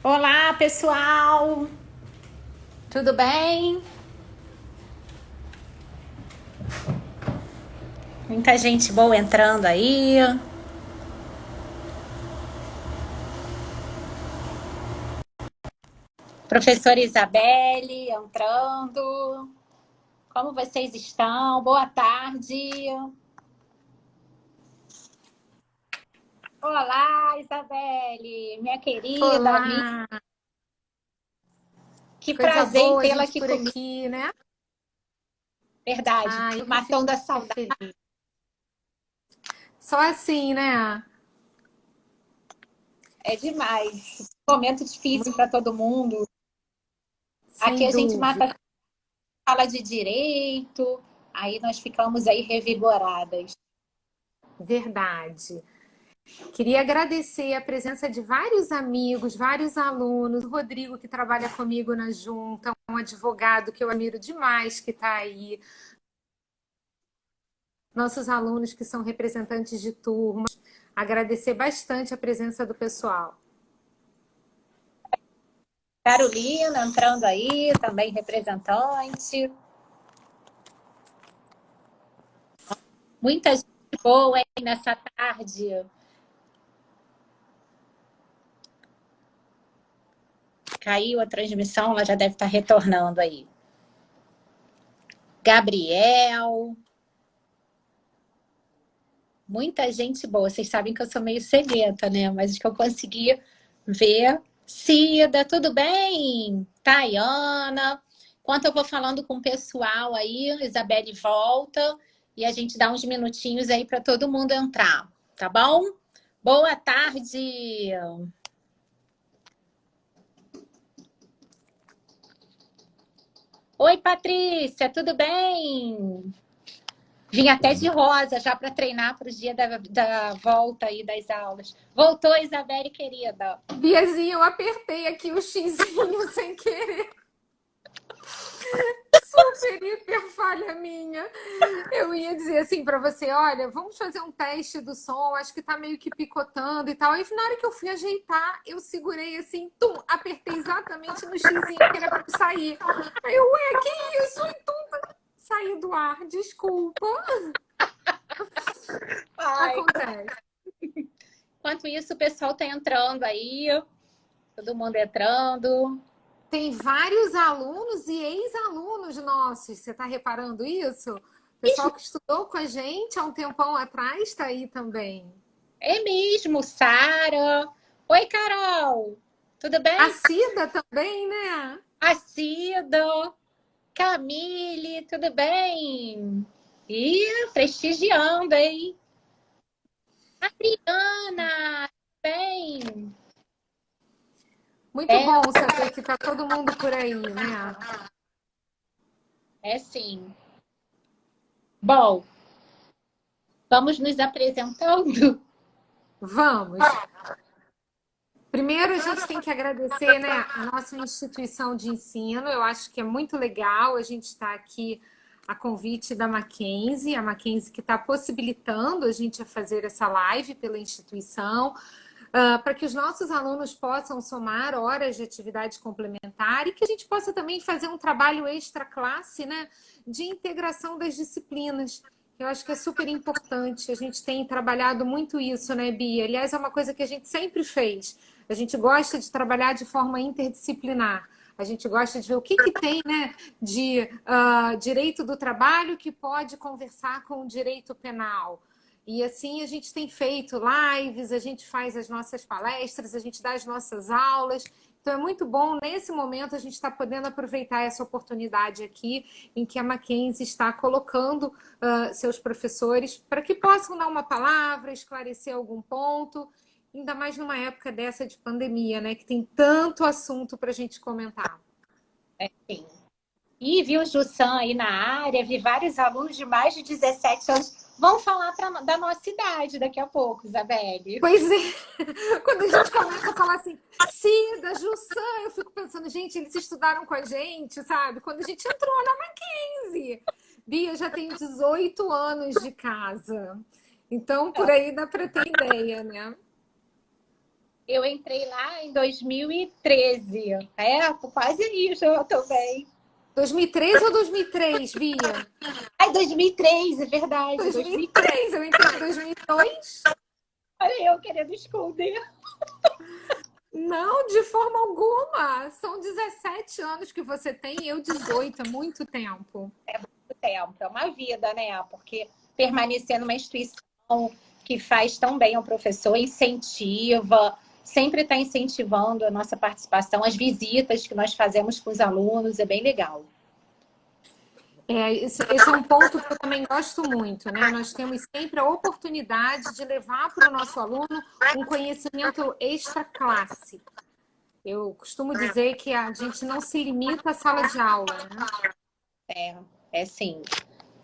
Olá, pessoal! Tudo bem? Muita gente boa entrando aí. Professora Isabelle entrando. Como vocês estão? Boa tarde. Olá, Isabelle, minha querida amiga. Olá, Que coisa prazer em boa a tê-la gente aqui por comigo. aqui, né? Verdade, Ai, que eu fico matando a super saudade. feliz. Só assim, né? É demais. Momento difícil Muito, para todo mundo. Aqui sem a gente dúvida, mata a fala de direito, aí nós ficamos aí revigoradas. verdade. Queria agradecer a presença de vários amigos, vários alunos, o Rodrigo, que trabalha comigo na junta, um advogado que eu admiro demais que está aí, nossos alunos que são representantes de turma. Agradecer bastante a presença do pessoal. Carolina entrando aí, também representante. Muita gente boa, hein, nessa tarde. Caiu a transmissão, ela já deve estar retornando aí. Gabriel. Muita gente boa. Vocês sabem que eu sou meio cegueta, né? Mas acho que eu consegui ver. Cida, tudo bem? Tayana. Enquanto eu vou falando com o pessoal aí, Isabelle volta e a gente dá uns minutinhos aí para todo mundo entrar, tá bom? Boa tarde. Oi, Patrícia, tudo bem? Vim até de rosa já para treinar para o dia da volta aí das aulas. Voltou, Isabelle, querida. Biazinha, eu apertei aqui o xizinho sem querer. Super, hiper falha minha. Eu ia dizer assim para você, olha, vamos fazer um teste do som, acho que tá meio que picotando e tal. Aí na hora que eu fui ajeitar, eu segurei assim, tum, apertei exatamente no xizinho que era para sair. Aí eu, ué, que isso? E tum, saí do ar, desculpa. Ai, Acontece. enquanto isso, o pessoal tá entrando aí, todo mundo entrando. Tem vários alunos e ex-alunos nossos, você está reparando isso? O pessoal que estudou com a gente há um tempão atrás está aí também. É mesmo, Sara. Oi, Carol. Tudo A bem? Cida também, né? A Cida, Camille, tudo bem? Ih, prestigiando, hein? Adriana, tudo bem? Muito É, bom saber que está todo mundo por aí, né? é sim. Bom, vamos nos apresentando. Vamos. Primeiro, a gente tem que agradecer, né, a nossa instituição de ensino. Eu acho que é muito legal a gente estar aqui a convite da Mackenzie, a Mackenzie que está possibilitando a gente a fazer essa live pela instituição, para que os nossos alunos possam somar horas de atividade complementar e que a gente possa também fazer um trabalho extra classe, né, de integração das disciplinas. Eu acho que é super importante. A gente tem trabalhado muito isso, né, Bia? Aliás, é uma coisa que a gente sempre fez. A gente gosta de trabalhar de forma interdisciplinar. A gente gosta de ver o que, que tem, né, de direito do trabalho que pode conversar com o direito penal. E assim a gente tem feito lives, a gente faz as nossas palestras, a gente dá as nossas aulas. Então é muito bom, nesse momento, a gente está podendo aproveitar essa oportunidade aqui, em que a Mackenzie está colocando seus professores para que possam dar uma palavra, esclarecer algum ponto, ainda mais numa época dessa de pandemia, né? Que tem tanto assunto para a gente comentar. É, sim. E vi o Jussan aí na área, vi vários alunos de mais de 17 anos. Vão falar da nossa idade daqui a pouco, Isabelle. Pois é, quando a gente começa a falar assim, Cida, Jussan, eu fico pensando, gente, eles estudaram com a gente, sabe? Quando a gente entrou na Mackenzie. Bia, eu já tenho 18 anos de casa. Então, por aí dá para ter ideia, né? Eu entrei lá em 2013. Quase isso, eu também. 2003 ou 2003, Bia? Ai, 2003, é verdade. 2003, eu entrei em 2002. Olha eu querendo esconder. Não, de forma alguma. São 17 anos que você tem, eu 18, é muito tempo. É muito tempo, é uma vida, né? Porque permanecer numa instituição que faz tão bem ao professor, incentiva, sempre está incentivando a nossa participação, as visitas que nós fazemos com os alunos, é bem legal. Esse é um ponto que eu também gosto muito, né? Nós temos sempre a oportunidade de levar para o nosso aluno um conhecimento extra classe. Eu costumo dizer que a gente não se limita à sala de aula, né? É sim.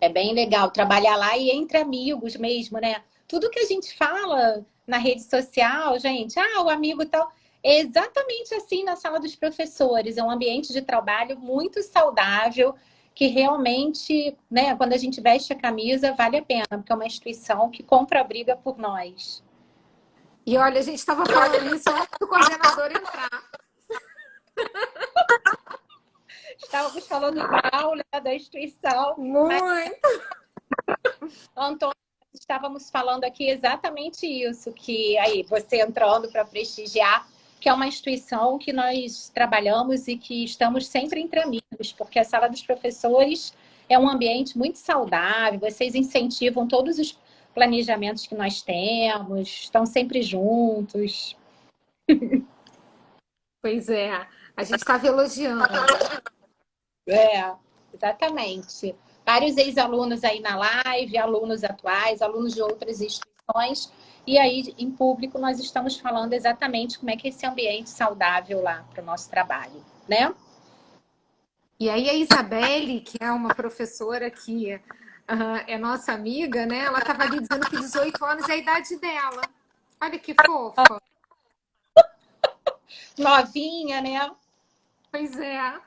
É bem legal trabalhar lá e entre amigos mesmo, né? Tudo que a gente fala na rede social, gente, o amigo tal, é exatamente assim na sala dos professores. É um ambiente de trabalho muito saudável, que realmente, né, quando a gente veste a camisa, vale a pena, porque é uma instituição que compra a briga por nós. E olha, a gente estava falando isso antes do coordenador entrar. Estávamos falando mal, né, da instituição, mas Muito. Antônio, estávamos falando aqui exatamente isso, que aí você entrando para prestigiar, que é uma instituição que nós trabalhamos e que estamos sempre entre amigos, porque a sala dos professores é um ambiente muito saudável, vocês incentivam todos os planejamentos que nós temos, estão sempre juntos. Pois é, a gente estava elogiando. Exatamente. Vários ex-alunos aí na live, alunos atuais, alunos de outras instituições. E aí, em público, nós estamos falando exatamente como é que é esse ambiente saudável lá para o nosso trabalho, né? E aí a Isabelle, que é uma professora que é nossa amiga, né? Ela estava ali dizendo que 18 anos é a idade dela. Olha que fofa. Novinha, né? Pois é.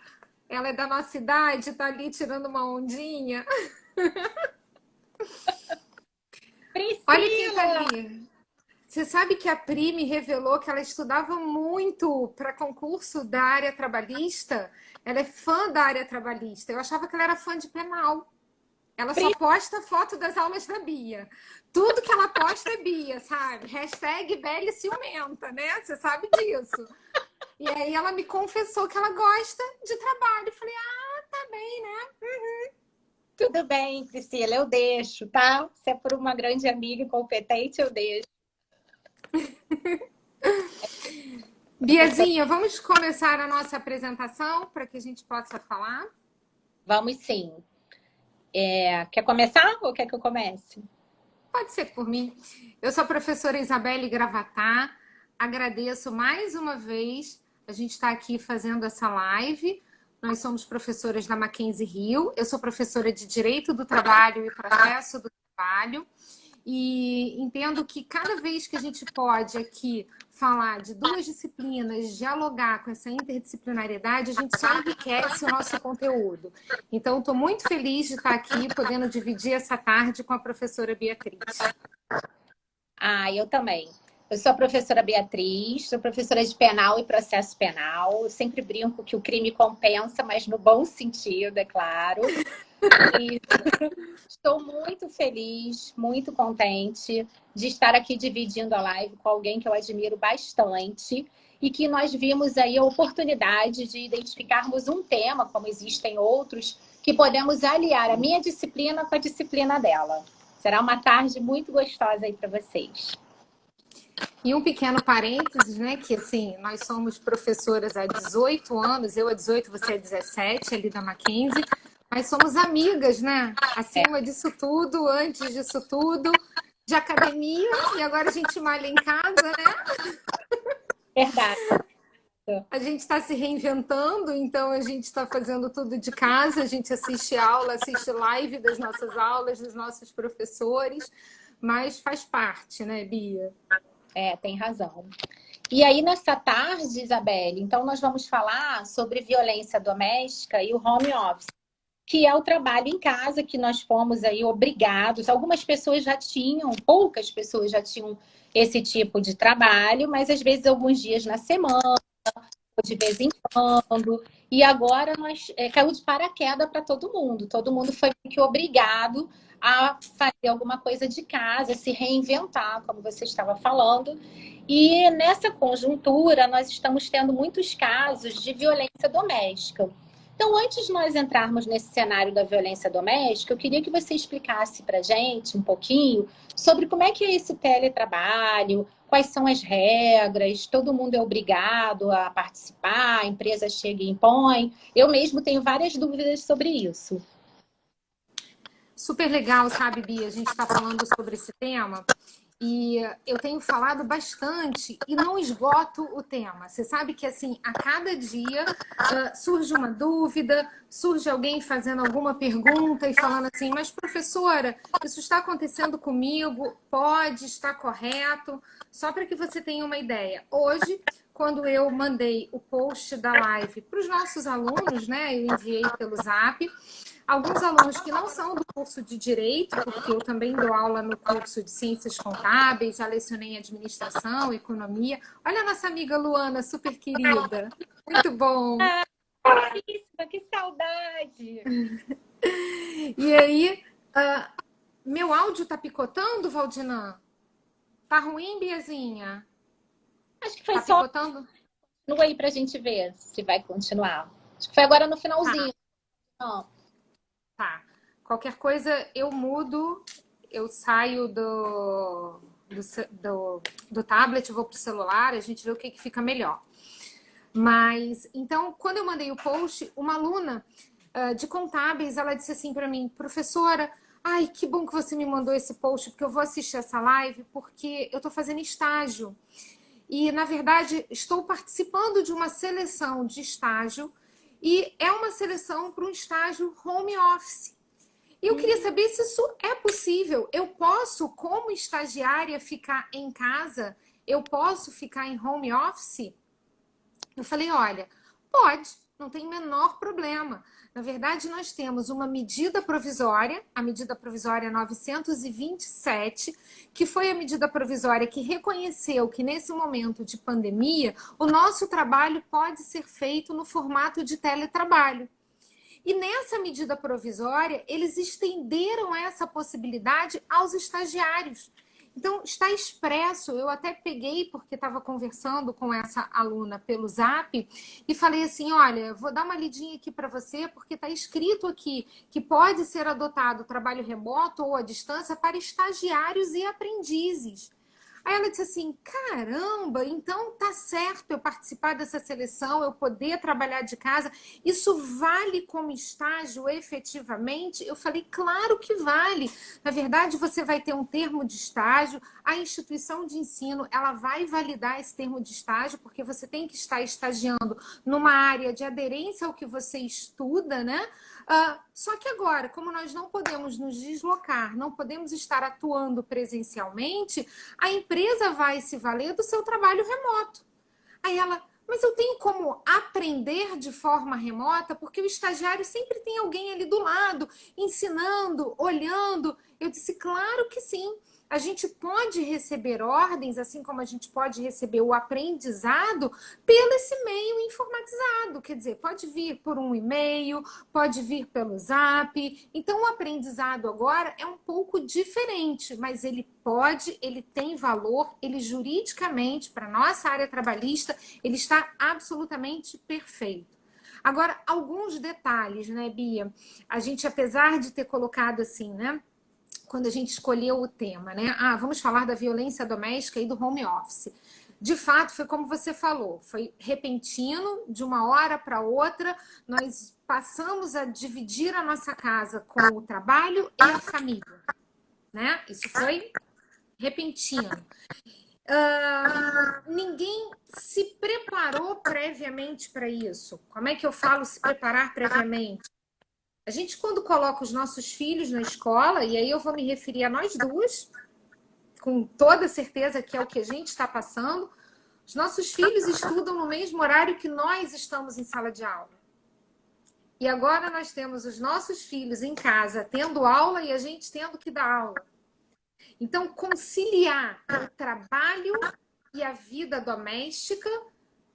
Ela é da nossa idade, tá ali tirando uma ondinha. Olha quem tá Priscila! ali. Você sabe que a Pri me revelou que ela estudava muito para concurso da área trabalhista? Ela é fã da área trabalhista. Eu achava que ela era fã de penal. Ela só posta foto das aulas da Bia. Tudo que ela posta é Bia, sabe? Hashtag Belle ciumenta, né? Você sabe disso. E aí ela me confessou que ela gosta de trabalho. Eu falei, tá bem, né? Tudo bem, Priscila, eu deixo, tá? Se é por uma grande amiga e competente, eu deixo. Biazinha, vamos começar a nossa apresentação para que a gente possa falar? Vamos sim. Quer começar ou quer que eu comece? Pode ser por mim. Eu sou a professora Isabelle Gravatá. Agradeço mais uma vez a gente estar aqui fazendo essa live. Nós somos professoras da Mackenzie Rio. Eu sou professora de Direito do Trabalho e Processo do Trabalho. E entendo que cada vez que a gente pode aqui falar de duas disciplinas, dialogar com essa interdisciplinariedade, a gente só enriquece o nosso conteúdo. Então, estou muito feliz de estar aqui, podendo dividir essa tarde com a professora Beatriz. Eu também. Eu sou a professora Beatriz, sou professora de penal e processo penal. Eu sempre brinco que o crime compensa, mas no bom sentido, é claro. E estou muito feliz, muito contente de estar aqui dividindo a live com alguém que eu admiro bastante e que nós vimos aí a oportunidade de identificarmos um tema, como existem outros, que podemos aliar a minha disciplina com a disciplina dela. Será uma tarde muito gostosa aí para vocês. E um pequeno parênteses, né? Que assim, nós somos professoras há 18 anos, eu há 18, você há 17, ali da Mackenzie. Mas somos amigas, né? Acima disso tudo, antes disso tudo, de academia, e agora a gente malha em casa, né? Verdade. A gente está se reinventando, então a gente está fazendo tudo de casa, a gente assiste aula, assiste live das nossas aulas, dos nossos professores, mas faz parte, né, Bia? Tem razão. E aí, nessa tarde, Isabelle, então nós vamos falar sobre violência doméstica e o home office. que é o trabalho em casa, que nós fomos aí obrigados. Algumas pessoas já tinham, poucas pessoas já tinham esse tipo de trabalho, mas às vezes alguns dias na semana, de vez em quando. E agora nós caiu de paraquedas para todo mundo. Todo mundo foi meio que obrigado a fazer alguma coisa de casa, se reinventar, como você estava falando. E nessa conjuntura, nós estamos tendo muitos casos de violência doméstica. Então, antes de nós entrarmos nesse cenário da violência doméstica, eu queria que você explicasse para a gente um pouquinho sobre como é que é esse teletrabalho, quais são as regras, todo mundo é obrigado a participar, a empresa chega e impõe. Eu mesmo tenho várias dúvidas sobre isso. Super legal, sabe, Bia? A gente está falando sobre esse tema e eu tenho falado bastante e não esgoto o tema. Você sabe que, assim, a cada dia surge uma dúvida, surge alguém fazendo alguma pergunta e falando assim, mas professora, isso está acontecendo comigo? Pode estar correto? Só para que você tenha uma ideia. Hoje, quando eu mandei o post da live para os nossos alunos, né? Eu enviei pelo Zap. Alguns alunos que não são do curso de Direito, porque eu também dou aula no curso de Ciências Contábeis, já lecionei em Administração, Economia. Olha a nossa amiga Luana, super querida. Muito bom. Que saudade! E aí, meu áudio tá picotando, Valdinã? Tá ruim, Biazinha? Acho que foi tá só. Picotando? Continua aí pra gente ver se vai continuar. Acho que foi agora no finalzinho. Tá. Tá. Qualquer coisa eu mudo, eu saio do tablet, vou pro celular, a gente vê o que fica melhor. Mas, então, quando eu mandei o post, uma aluna de contábeis, ela disse assim para mim, professora, ai, que bom que você me mandou esse post, porque eu vou assistir essa live, porque eu tô fazendo estágio. E, na verdade, estou participando de uma seleção de estágio e é uma seleção para um estágio home office. E eu queria saber se isso é possível. Eu posso, como estagiária, ficar em casa? Eu posso ficar em home office? Eu falei, olha, pode, não tem menor problema. Na verdade, nós temos uma medida provisória, a medida provisória 927, que foi a medida provisória que reconheceu que nesse momento de pandemia, o nosso trabalho pode ser feito no formato de teletrabalho. E nessa medida provisória, eles estenderam essa possibilidade aos estagiários. Então, está expresso, eu até peguei, porque estava conversando com essa aluna pelo Zap, e falei assim, olha, vou dar uma lidinha aqui para você, porque está escrito aqui que pode ser adotado trabalho remoto ou à distância para estagiários e aprendizes. Aí ela disse assim, caramba, então tá certo eu participar dessa seleção, eu poder trabalhar de casa, isso vale como estágio efetivamente? Eu falei, claro que vale. Na verdade, você vai ter um termo de estágio, a instituição de ensino, ela vai validar esse termo de estágio, porque você tem que estar estagiando numa área de aderência ao que você estuda, né? Só que agora, como nós não podemos nos deslocar, não podemos estar atuando presencialmente, a empresa vai se valer do seu trabalho remoto. Aí ela, mas eu tenho como aprender de forma remota? Porque o estagiário sempre tem alguém ali do lado, ensinando, olhando. Eu disse, claro que sim. A gente pode receber ordens, assim como a gente pode receber o aprendizado, pelo esse meio informatizado. Quer dizer, pode vir por um e-mail, pode vir pelo Zap. Então, o aprendizado agora é um pouco diferente, mas ele pode, ele tem valor, ele juridicamente, para a nossa área trabalhista, ele está absolutamente perfeito. Agora, alguns detalhes, né, Bia? A gente, apesar de ter colocado assim, né? Quando a gente escolheu o tema, né? Vamos falar da violência doméstica e do home office. De fato, foi como você falou, foi repentino, de uma hora para outra, nós passamos a dividir a nossa casa com o trabalho e a família, né? Isso foi repentino. Ninguém se preparou previamente para isso. Como é que eu falo se preparar previamente? A gente, quando coloca os nossos filhos na escola, e aí eu vou me referir a nós duas, com toda certeza que é o que a gente está passando, os nossos filhos estudam no mesmo horário que nós estamos em sala de aula. E agora nós temos os nossos filhos em casa tendo aula e a gente tendo que dar aula. Então, conciliar o trabalho e a vida doméstica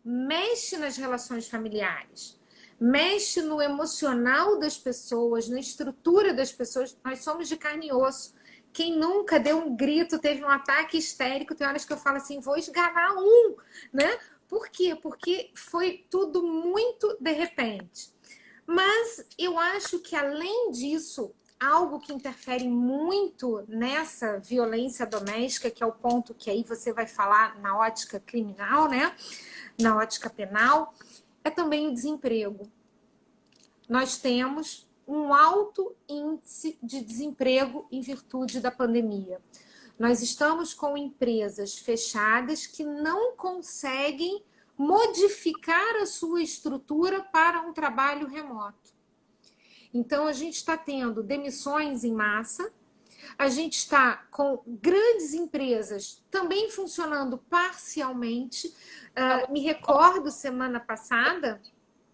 mexe nas relações familiares, mexe no emocional das pessoas, na estrutura das pessoas. Nós somos de carne e osso. Quem nunca deu um grito, teve um ataque histérico, tem horas que eu falo assim, vou esganar um, né? Por quê? Porque foi tudo muito de repente. Mas eu acho que, além disso, algo que interfere muito nessa violência doméstica, que é o ponto que aí você vai falar na ótica criminal, né? Na ótica penal, é também o desemprego. Nós temos um alto índice de desemprego em virtude da pandemia. Nós estamos com empresas fechadas que não conseguem modificar a sua estrutura para um trabalho remoto. Então, a gente está tendo demissões em massa, a gente está com grandes empresas também funcionando parcialmente. Me recordo, semana passada...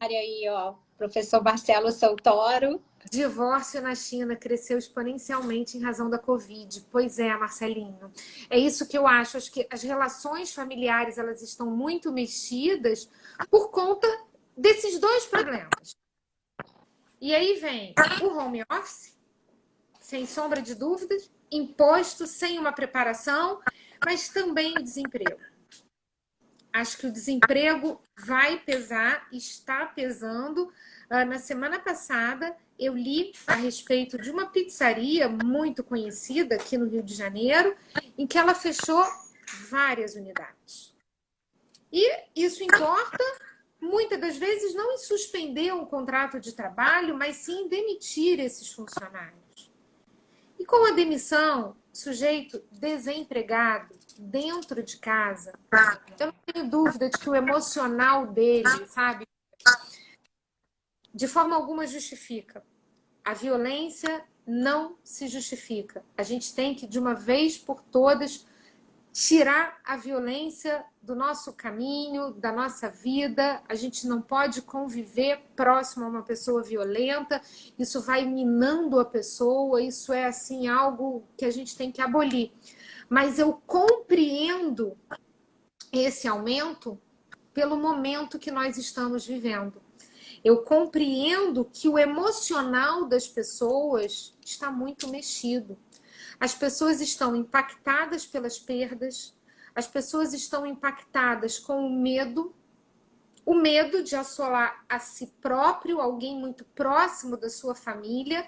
Aí, ó, professor Marcelo Santoro. Divórcio na China cresceu exponencialmente em razão da Covid. Pois é, Marcelinho. É isso que eu acho. Acho que as relações familiares elas estão muito mexidas por conta desses dois problemas. E aí vem o home office, sem sombra de dúvidas, imposto, sem uma preparação, mas também o desemprego. Acho que o desemprego vai pesar, está pesando. Na semana passada, eu li a respeito de uma pizzaria muito conhecida aqui no Rio de Janeiro, em que ela fechou várias unidades. E isso importa, muitas das vezes, não em suspender um contrato de trabalho, mas sim em demitir esses funcionários. E com a demissão, sujeito desempregado, dentro de casa, eu não tenho dúvida de que o emocional dele, sabe, de forma alguma justifica. A violência não se justifica. A gente tem que, de uma vez por todas, tirar a violência do nosso caminho, da nossa vida. A gente não pode conviver próximo a uma pessoa violenta. Isso vai minando a pessoa. Isso é, assim, algo que a gente tem que abolir. Mas eu compreendo esse aumento pelo momento que nós estamos vivendo. Eu compreendo que o emocional das pessoas está muito mexido. As pessoas estão impactadas pelas perdas, as pessoas estão impactadas com o medo de assolar a si próprio, alguém muito próximo da sua família,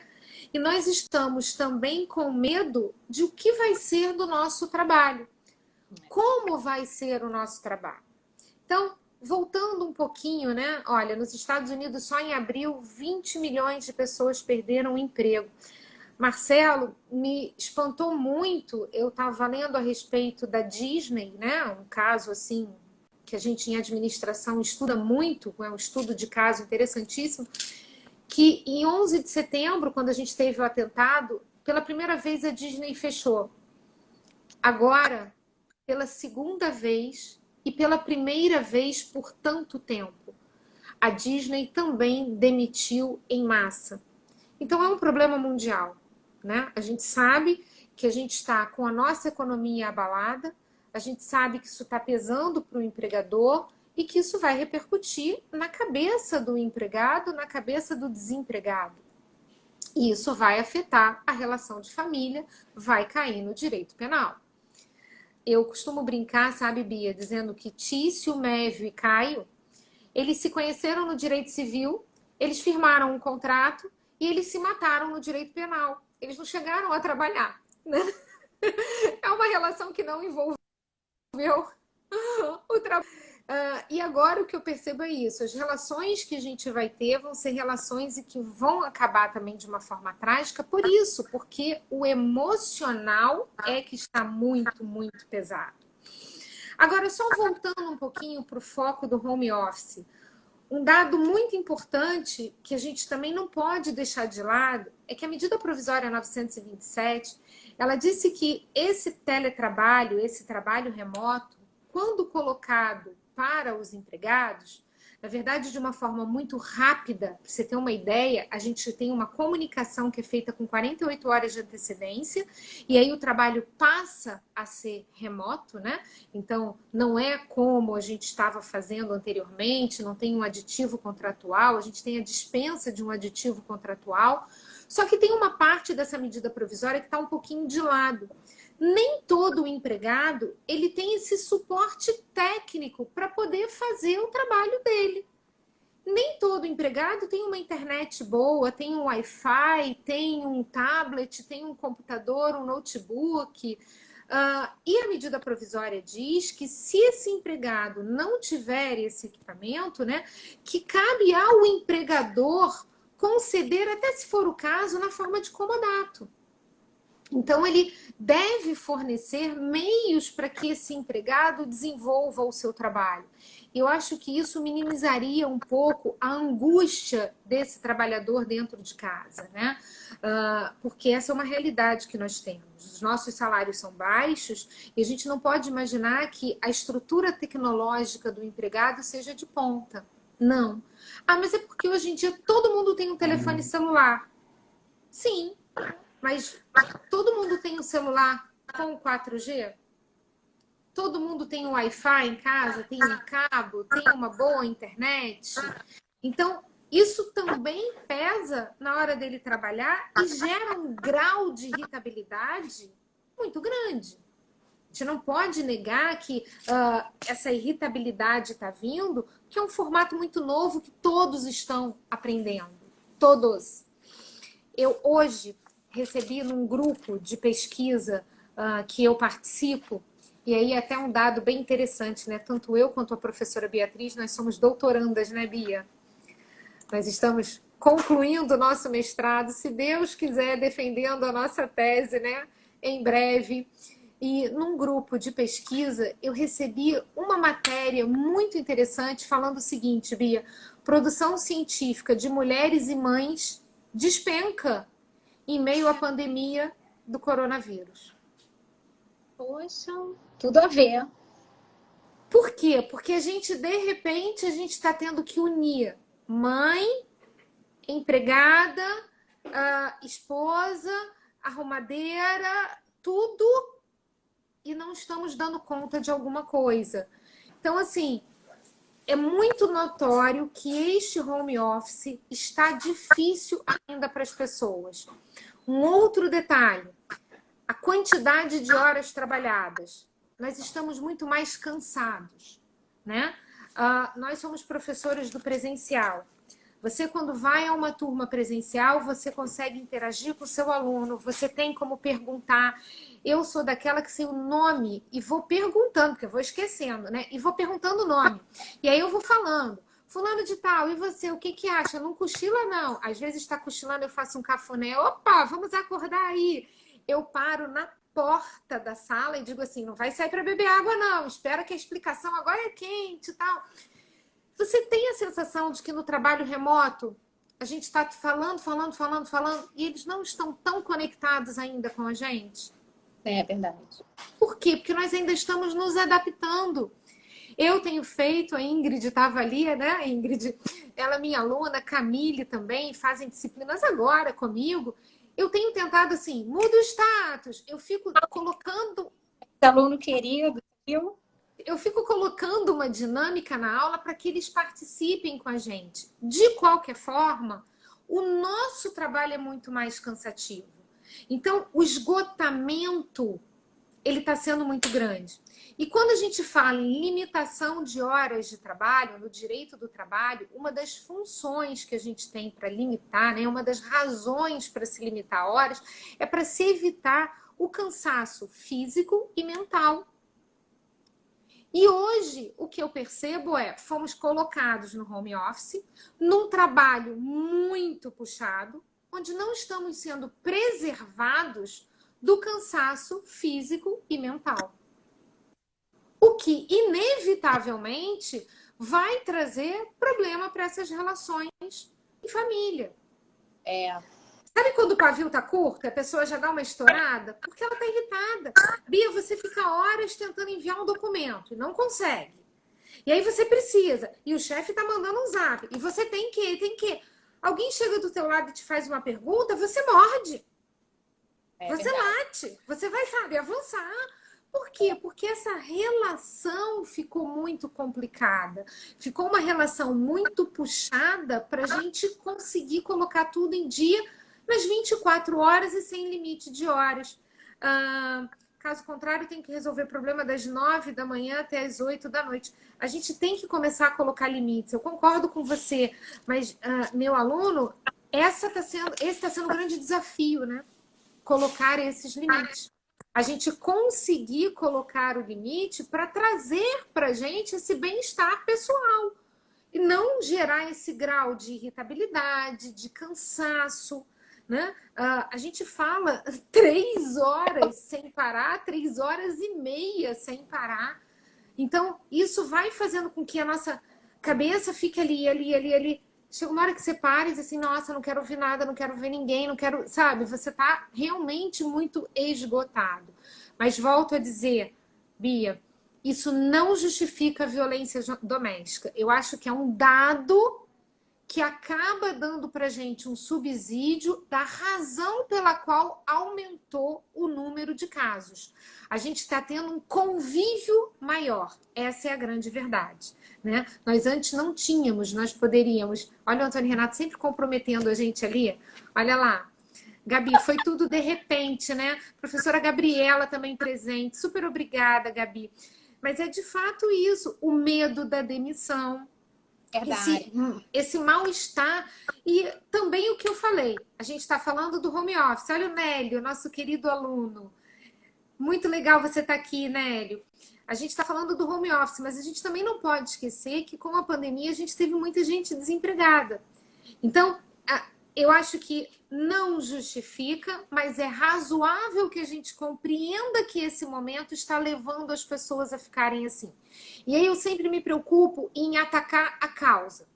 e nós estamos também com medo de o que vai ser do nosso trabalho. Como vai ser o nosso trabalho? Então, voltando um pouquinho, né? Olha, nos Estados Unidos, só em abril, 20 milhões de pessoas perderam o emprego. Marcelo, me espantou muito. Eu estava lendo a respeito da Disney, né? Um caso assim que a gente em administração estuda muito, é um estudo de caso interessantíssimo, que em 11 de setembro, quando a gente teve o atentado, pela primeira vez a Disney fechou. Agora, pela segunda vez e pela primeira vez por tanto tempo, a Disney também demitiu em massa. Então é um problema mundial, né? A gente sabe que a gente está com a nossa economia abalada, a gente sabe que isso está pesando para o empregador e que isso vai repercutir na cabeça do empregado, na cabeça do desempregado. E isso vai afetar a relação de família, vai cair no direito penal. Eu costumo brincar, sabe, Bia, dizendo que Tício, Mévio e Caio, eles se conheceram no direito civil, eles firmaram um contrato e eles se mataram no direito penal. Eles não chegaram a trabalhar, né? É uma relação que não envolveu o trabalho. E agora o que eu percebo é isso. As relações que a gente vai ter vão ser relações e que vão acabar também de uma forma trágica. Por isso, porque o emocional é que está muito, muito pesado. Agora, só voltando um pouquinho para o foco do home office. Um dado muito importante que a gente também não pode deixar de lado é que a medida provisória 927, ela disse que esse teletrabalho, esse trabalho remoto, quando colocado para os empregados, Na verdade, de uma forma muito rápida, para você ter uma ideia, a gente tem uma comunicação que é feita com 48 horas de antecedência, e aí o trabalho passa a ser remoto, né? Então, não é como a gente estava fazendo anteriormente, não tem um aditivo contratual, a gente tem a dispensa de um aditivo contratual, só que tem uma parte dessa medida provisória que está um pouquinho de lado. Nem todo empregado ele tem esse suporte técnico para poder fazer o trabalho dele. Nem todo empregado tem uma internet boa, tem um Wi-Fi, tem um tablet, tem um computador, um notebook. E a medida provisória diz que se esse empregado não tiver esse equipamento, né, que cabe ao empregador conceder, até se for o caso, na forma de comodato. Então, ele deve fornecer meios para que esse empregado desenvolva o seu trabalho. Eu acho que isso minimizaria um pouco a angústia desse trabalhador dentro de casa, né? Porque essa é uma realidade que nós temos. Os nossos salários são baixos e a gente não pode imaginar que a estrutura tecnológica do empregado seja de ponta. Não. Mas é porque hoje em dia todo mundo tem um telefone celular. Sim, mas todo mundo tem um celular com 4G? Todo mundo tem um Wi-Fi em casa, tem um cabo, tem uma boa internet? Então, isso também pesa na hora dele trabalhar e gera um grau de irritabilidade muito grande. A gente não pode negar que essa irritabilidade está vindo, que é um formato muito novo que todos estão aprendendo. Todos. Eu hoje recebi num grupo de pesquisa que eu participo, e aí até um dado bem interessante, né? Tanto eu quanto a professora Beatriz, nós somos doutorandas, né, Bia? Nós estamos concluindo o nosso mestrado, se Deus quiser, defendendo a nossa tese, né? Em breve. E num grupo de pesquisa, eu recebi uma matéria muito interessante falando o seguinte, Bia: produção científica de mulheres e mães despenca em meio à pandemia do coronavírus. Poxa, tudo a ver. Por quê? Porque de repente, a gente está tendo que unir mãe, empregada, esposa, arrumadeira, tudo, e não estamos dando conta de alguma coisa. Então, assim, é muito notório que este home office está difícil ainda para as pessoas. Um outro detalhe: a quantidade de horas trabalhadas. Nós estamos muito mais cansados, né? Nós somos professores do presencial. Você, quando vai a uma turma presencial, você consegue interagir com o seu aluno, você tem como perguntar. Eu sou daquela que sei o nome e vou perguntando, porque eu vou esquecendo, né? E vou perguntando o nome. E aí eu vou falando. Fulano de tal, e você, o que acha? Não cochila, não. Às vezes está cochilando, eu faço um cafuné. Opa, vamos acordar aí. Eu paro na porta da sala e digo assim: não vai sair para beber água, não. Espera que a explicação agora é quente e tal. Você tem a sensação de que no trabalho remoto a gente está falando, e eles não estão tão conectados ainda com a gente? É verdade. Por quê? Porque nós ainda estamos nos adaptando. Eu tenho feito, a Ingrid estava ali, né? A Ingrid, ela é minha aluna, Camille também, fazem disciplinas agora comigo. Eu tenho tentado assim: muda o status. Eu fico colocando... Aluno querido, viu? Eu fico colocando uma dinâmica na aula para que eles participem com a gente. De qualquer forma, o nosso trabalho é muito mais cansativo. Então, o esgotamento, ele está sendo muito grande. E quando a gente fala em limitação de horas de trabalho, no direito do trabalho, uma das funções que a gente tem para limitar, né, uma das razões para se limitar horas, é para se evitar o cansaço físico e mental. E hoje, o que eu percebo fomos colocados no home office, num trabalho muito puxado, onde não estamos sendo preservados do cansaço físico e mental. O que, inevitavelmente, vai trazer problema para essas relações em família. Sabe quando o pavio tá curto, a pessoa já dá uma estourada? Porque ela tá irritada. Bia, você fica horas tentando enviar um documento e não consegue. E aí você precisa. E o chefe tá mandando um zap. E você tem que. Alguém chega do teu lado e te faz uma pergunta, você morde. É Você verdade. late. Você vai, sabe, avançar. Por quê? Porque essa relação ficou muito complicada. Ficou uma relação muito puxada para a gente conseguir colocar tudo em dia nas 24 horas e sem limite de horas. Caso contrário, tem que resolver o problema das 9 da manhã até as 8 da noite. A gente tem que começar a colocar limites. Eu concordo com você, mas meu aluno, esse está sendo um grande desafio, né? Colocar esses limites. A gente conseguir colocar o limite para trazer para a gente esse bem-estar pessoal e não gerar esse grau de irritabilidade, de cansaço, né? A gente fala 3 horas sem parar, 3 horas e meia sem parar. Então, isso vai fazendo com que a nossa cabeça fique ali. Chega uma hora que você para e diz assim, nossa, não quero ouvir nada, não quero ver ninguém, não quero, sabe? Você está realmente muito esgotado. Mas volto a dizer, Bia, isso não justifica a violência doméstica. Eu acho que é um dado que acaba dando para a gente um subsídio da razão pela qual aumentou o número de casos. A gente está tendo um convívio maior. Essa é a grande verdade. Né? Nós antes não tínhamos, nós poderíamos. Olha o Antônio Renato sempre comprometendo a gente ali. Olha lá. Gabi, foi tudo de repente, né? Professora Gabriela também presente. Super obrigada, Gabi. Mas é de fato isso, o medo da demissão, Verdade. esse mal-estar. E também o que eu falei, a gente está falando do home office. Olha o Nélio, nosso querido aluno. Muito legal você estar aqui, Nélio. A gente está falando do home office, mas a gente também não pode esquecer que com a pandemia a gente teve muita gente desempregada. Então, eu acho que não justifica, mas é razoável que a gente compreenda que esse momento está levando as pessoas a ficarem assim. E aí eu sempre me preocupo em atacar a causa.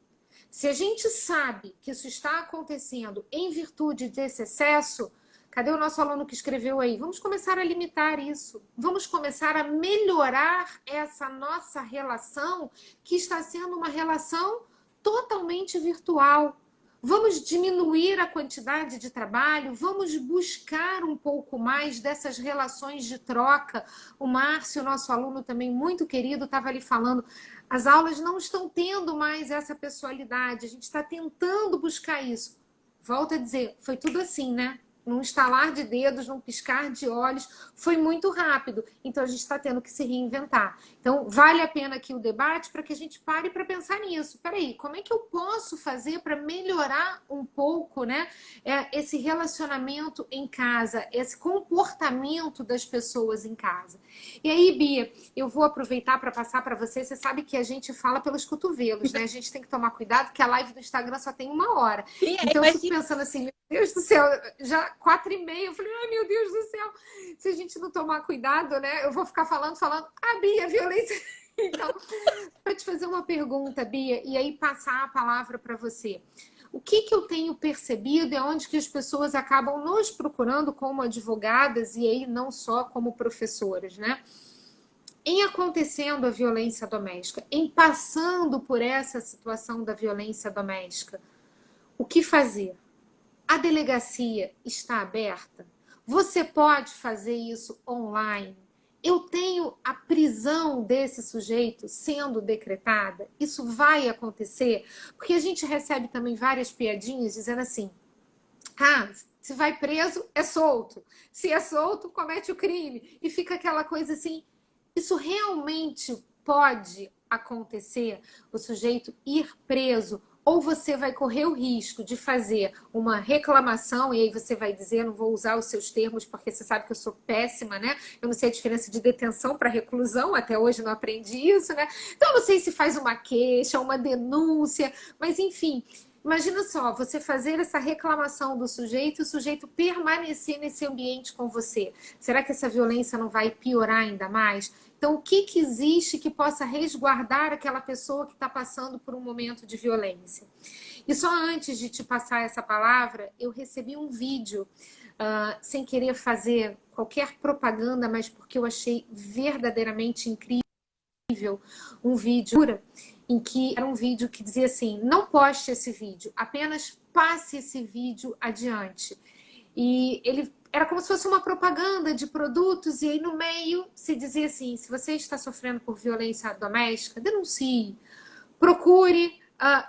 Se a gente sabe que isso está acontecendo em virtude desse excesso, cadê o nosso aluno que escreveu aí? Vamos começar a limitar isso. Vamos começar a melhorar essa nossa relação, que está sendo uma relação totalmente virtual. Vamos diminuir a quantidade de trabalho, vamos buscar um pouco mais dessas relações de troca. O Márcio, nosso aluno também muito querido, estava ali falando, as aulas não estão tendo mais essa pessoalidade, a gente está tentando buscar isso. Volto a dizer, foi tudo assim, né? Num estalar de dedos, num piscar de olhos, foi muito rápido. Então, a gente está tendo que se reinventar. Então, vale a pena aqui o debate para que a gente pare para pensar nisso. Peraí, como é que eu posso fazer para melhorar um pouco, né, esse relacionamento em casa, esse comportamento das pessoas em casa? E aí, Bia, eu vou aproveitar para passar para você. Você sabe que a gente fala pelos cotovelos, né? A gente tem que tomar cuidado, que a live do Instagram só tem 1 hora. Sim, Então, eu fico pensando assim, meu Deus do céu, já 4h30, eu falei, ai meu Deus do céu, se a gente não tomar cuidado, né, eu vou ficar falando, Bia, violência. Então, para te fazer uma pergunta, Bia, e aí passar a palavra para você. O que eu tenho percebido é onde que as pessoas acabam nos procurando como advogadas e aí não só como professoras, né? Em acontecendo a violência doméstica, em passando por essa situação da violência doméstica, o que fazer? A delegacia está aberta? Você pode fazer isso online? Eu tenho a prisão desse sujeito sendo decretada? Isso vai acontecer? Porque a gente recebe também várias piadinhas dizendo assim, se vai preso, é solto. Se é solto, comete o crime. E fica aquela coisa assim, isso realmente pode acontecer? O sujeito ir preso? Ou você vai correr o risco de fazer uma reclamação, e aí você vai dizer, não vou usar os seus termos, porque você sabe que eu sou péssima, né? Eu não sei a diferença de detenção para reclusão, até hoje não aprendi isso, né? Então, eu não sei se faz uma queixa, uma denúncia, mas enfim, imagina só, você fazer essa reclamação do sujeito e o sujeito permanecer nesse ambiente com você. Será que essa violência não vai piorar ainda mais? Então, o que existe que possa resguardar aquela pessoa que está passando por um momento de violência? E só antes de te passar essa palavra, eu recebi um vídeo, sem querer fazer qualquer propaganda, mas porque eu achei verdadeiramente incrível, um vídeo em que era um vídeo que dizia assim: não poste esse vídeo, apenas passe esse vídeo adiante. E ele era como se fosse uma propaganda de produtos, e aí no meio se dizia assim: se você está sofrendo por violência doméstica, denuncie, procure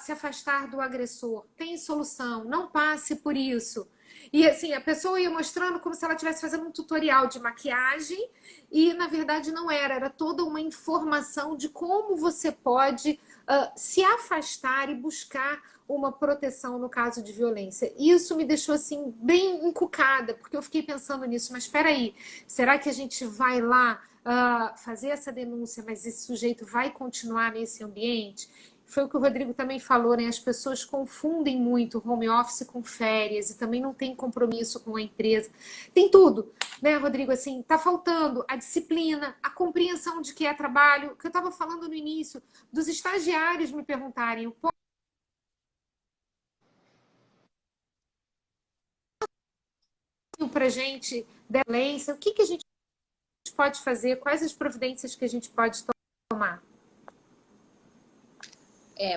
se afastar do agressor, tem solução, não passe por isso. E assim, a pessoa ia mostrando como se ela estivesse fazendo um tutorial de maquiagem, e na verdade não era, era toda uma informação de como você pode se afastar e buscar uma proteção no caso de violência. Isso me deixou assim bem encucada, porque eu fiquei pensando nisso, mas espera aí, será que a gente vai lá fazer essa denúncia, mas esse sujeito vai continuar nesse ambiente? Foi o que o Rodrigo também falou, né? As pessoas confundem muito home office com férias e também não tem compromisso com a empresa. Tem tudo, né, Rodrigo? Assim, tá faltando a disciplina, a compreensão de que é trabalho. O que eu estava falando no início, dos estagiários me perguntarem, para gente da violência, o que a gente pode fazer, quais as providências que a gente pode tomar?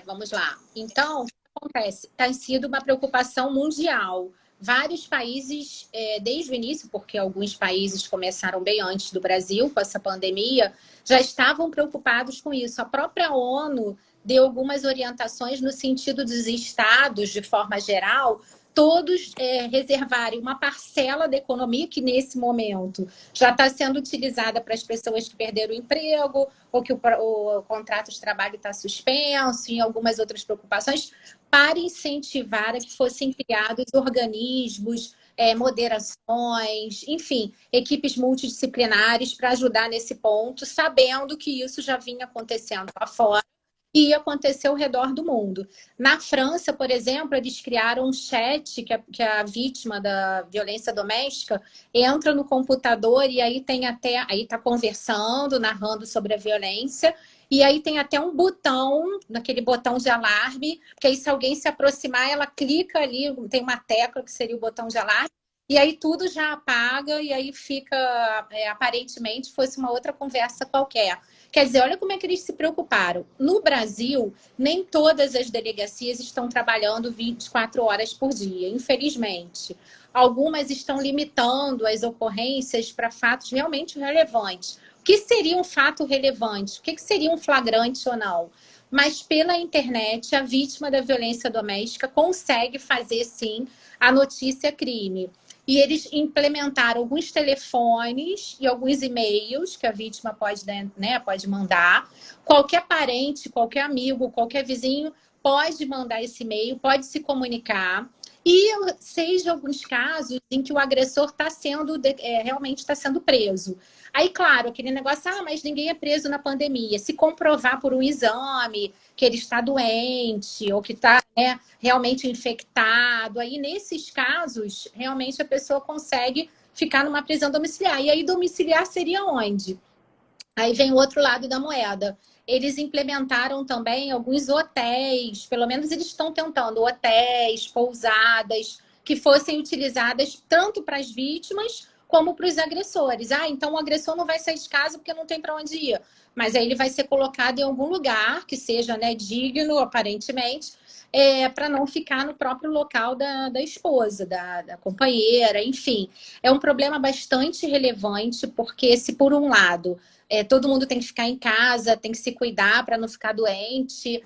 Vamos lá. Então, o que acontece? Tem sido uma preocupação mundial. Vários países, desde o início, porque alguns países começaram bem antes do Brasil com essa pandemia, já estavam preocupados com isso. A própria ONU deu algumas orientações no sentido dos estados, de forma geral, todos reservarem uma parcela da economia que, nesse momento, já está sendo utilizada para as pessoas que perderam o emprego ou que o contrato de trabalho está suspenso, e algumas outras preocupações, para incentivar a que fossem criados organismos, moderações, enfim, equipes multidisciplinares para ajudar nesse ponto, sabendo que isso já vinha acontecendo lá fora e aconteceu ao redor do mundo. Na França, por exemplo, eles criaram um chat que a vítima da violência doméstica entra no computador e aí tem até, aí está conversando, narrando sobre a violência, e aí tem até um botão, naquele botão de alarme, que aí se alguém se aproximar, ela clica ali, tem uma tecla que seria o botão de alarme, e aí tudo já apaga, e aí fica, aparentemente, fosse uma outra conversa qualquer. Quer dizer, olha como é que eles se preocuparam. No Brasil, nem todas as delegacias estão trabalhando 24 horas por dia, infelizmente. Algumas estão limitando as ocorrências para fatos realmente relevantes. O que seria um fato relevante? O que seria um flagrante ou não? Mas pela internet, a vítima da violência doméstica consegue fazer, sim, a notícia crime. E eles implementaram alguns telefones e alguns e-mails que a vítima pode, né, pode mandar. Qualquer parente, qualquer amigo, qualquer vizinho pode mandar esse e-mail, pode se comunicar. E eu sei de alguns casos em que o agressor está sendo, realmente está sendo preso. Aí, claro, aquele negócio, mas ninguém é preso na pandemia. Se comprovar por um exame que ele está doente ou que está, né, realmente infectado, aí nesses casos, realmente a pessoa consegue ficar numa prisão domiciliar. E aí domiciliar seria onde? Aí vem o outro lado da moeda. Eles implementaram também alguns hotéis, pelo menos eles estão tentando, hotéis, pousadas, que fossem utilizadas tanto para as vítimas como para os agressores. Então o agressor não vai sair de casa porque não tem para onde ir. Mas aí ele vai ser colocado em algum lugar que seja, né, digno, aparentemente, para não ficar no próprio local da esposa, da companheira, enfim. É um problema bastante relevante, porque se por um lado todo mundo tem que ficar em casa, tem que se cuidar para não ficar doente,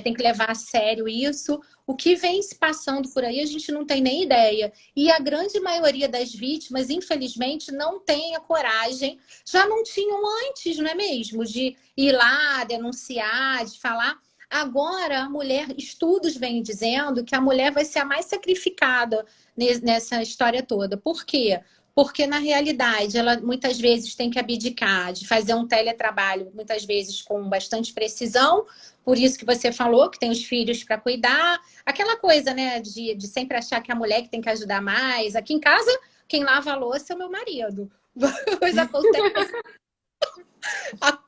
tem que levar a sério isso. O que vem se passando por aí, a gente não tem nem ideia. E a grande maioria das vítimas, infelizmente, não tem a coragem, já não tinham antes, não é mesmo? De ir lá, denunciar, de falar. Agora, a mulher, estudos vêm dizendo que a mulher vai ser a mais sacrificada nessa história toda. Por quê? Porque, na realidade, ela muitas vezes tem que abdicar de fazer um teletrabalho, muitas vezes com bastante precisão, por isso que você falou, que tem os filhos para cuidar. Aquela coisa, né, de sempre achar que a mulher que tem que ajudar mais. Aqui em casa, quem lava a louça é o meu marido. Coisa acontece. a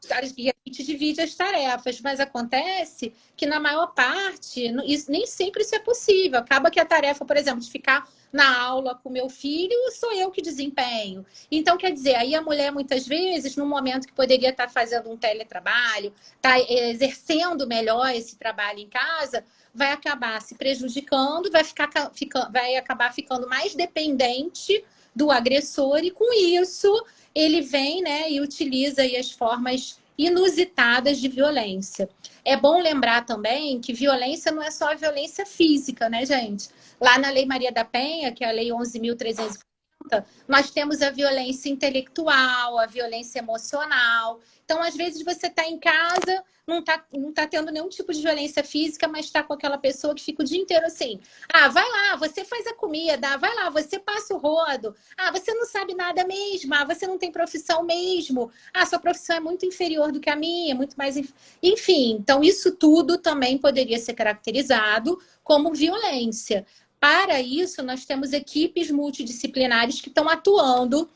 gente divide as tarefas, mas acontece que na maior parte, nem sempre isso é possível. Acaba que a tarefa, por exemplo, de ficar na aula com meu filho, sou eu que desempenho. Então, quer dizer, aí a mulher, muitas vezes, no momento que poderia estar fazendo um teletrabalho, está exercendo melhor esse trabalho em casa, vai acabar se prejudicando, vai acabar ficando mais dependente do agressor, e com isso ele vem, né, e utiliza aí as formas inusitadas de violência. É bom lembrar também que violência não é só a violência física, né, gente? Lá na Lei Maria da Penha, que é a Lei 11.340, nós temos a violência intelectual, a violência emocional. Então, às vezes, você está em casa, não tá tendo nenhum tipo de violência física, mas está com aquela pessoa que fica o dia inteiro assim: ah, vai lá, você faz a comida, vai lá, você passa o rodo, ah, você não sabe nada mesmo, ah, você não tem profissão mesmo, ah, sua profissão é muito inferior do que a minha, muito mais. Enfim, então isso tudo também poderia ser caracterizado como violência. Para isso, nós temos equipes multidisciplinares que estão atuando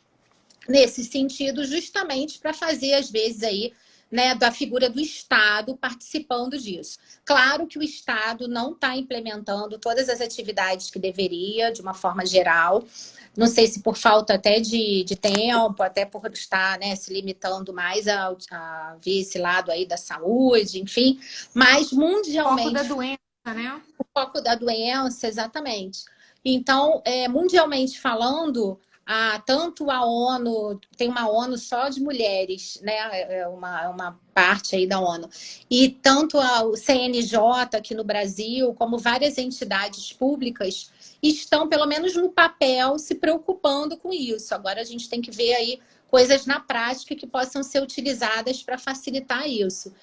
nesse sentido, justamente para fazer, às vezes, aí, né, da figura do Estado participando disso. Claro que o Estado não está implementando todas as atividades que deveria, de uma forma geral. Não sei se por falta até de tempo, até por estar, né, se limitando mais a ver esse lado aí da saúde, enfim. Mas mundialmente... O foco da doença, né? O foco da doença, exatamente. Então, mundialmente falando, tanto a ONU, tem uma ONU só de mulheres, né? É uma parte aí da ONU. E tanto o CNJ aqui no Brasil, como várias entidades públicas, estão, pelo menos no papel, se preocupando com isso. Agora a gente tem que ver aí coisas na prática que possam ser utilizadas para facilitar isso.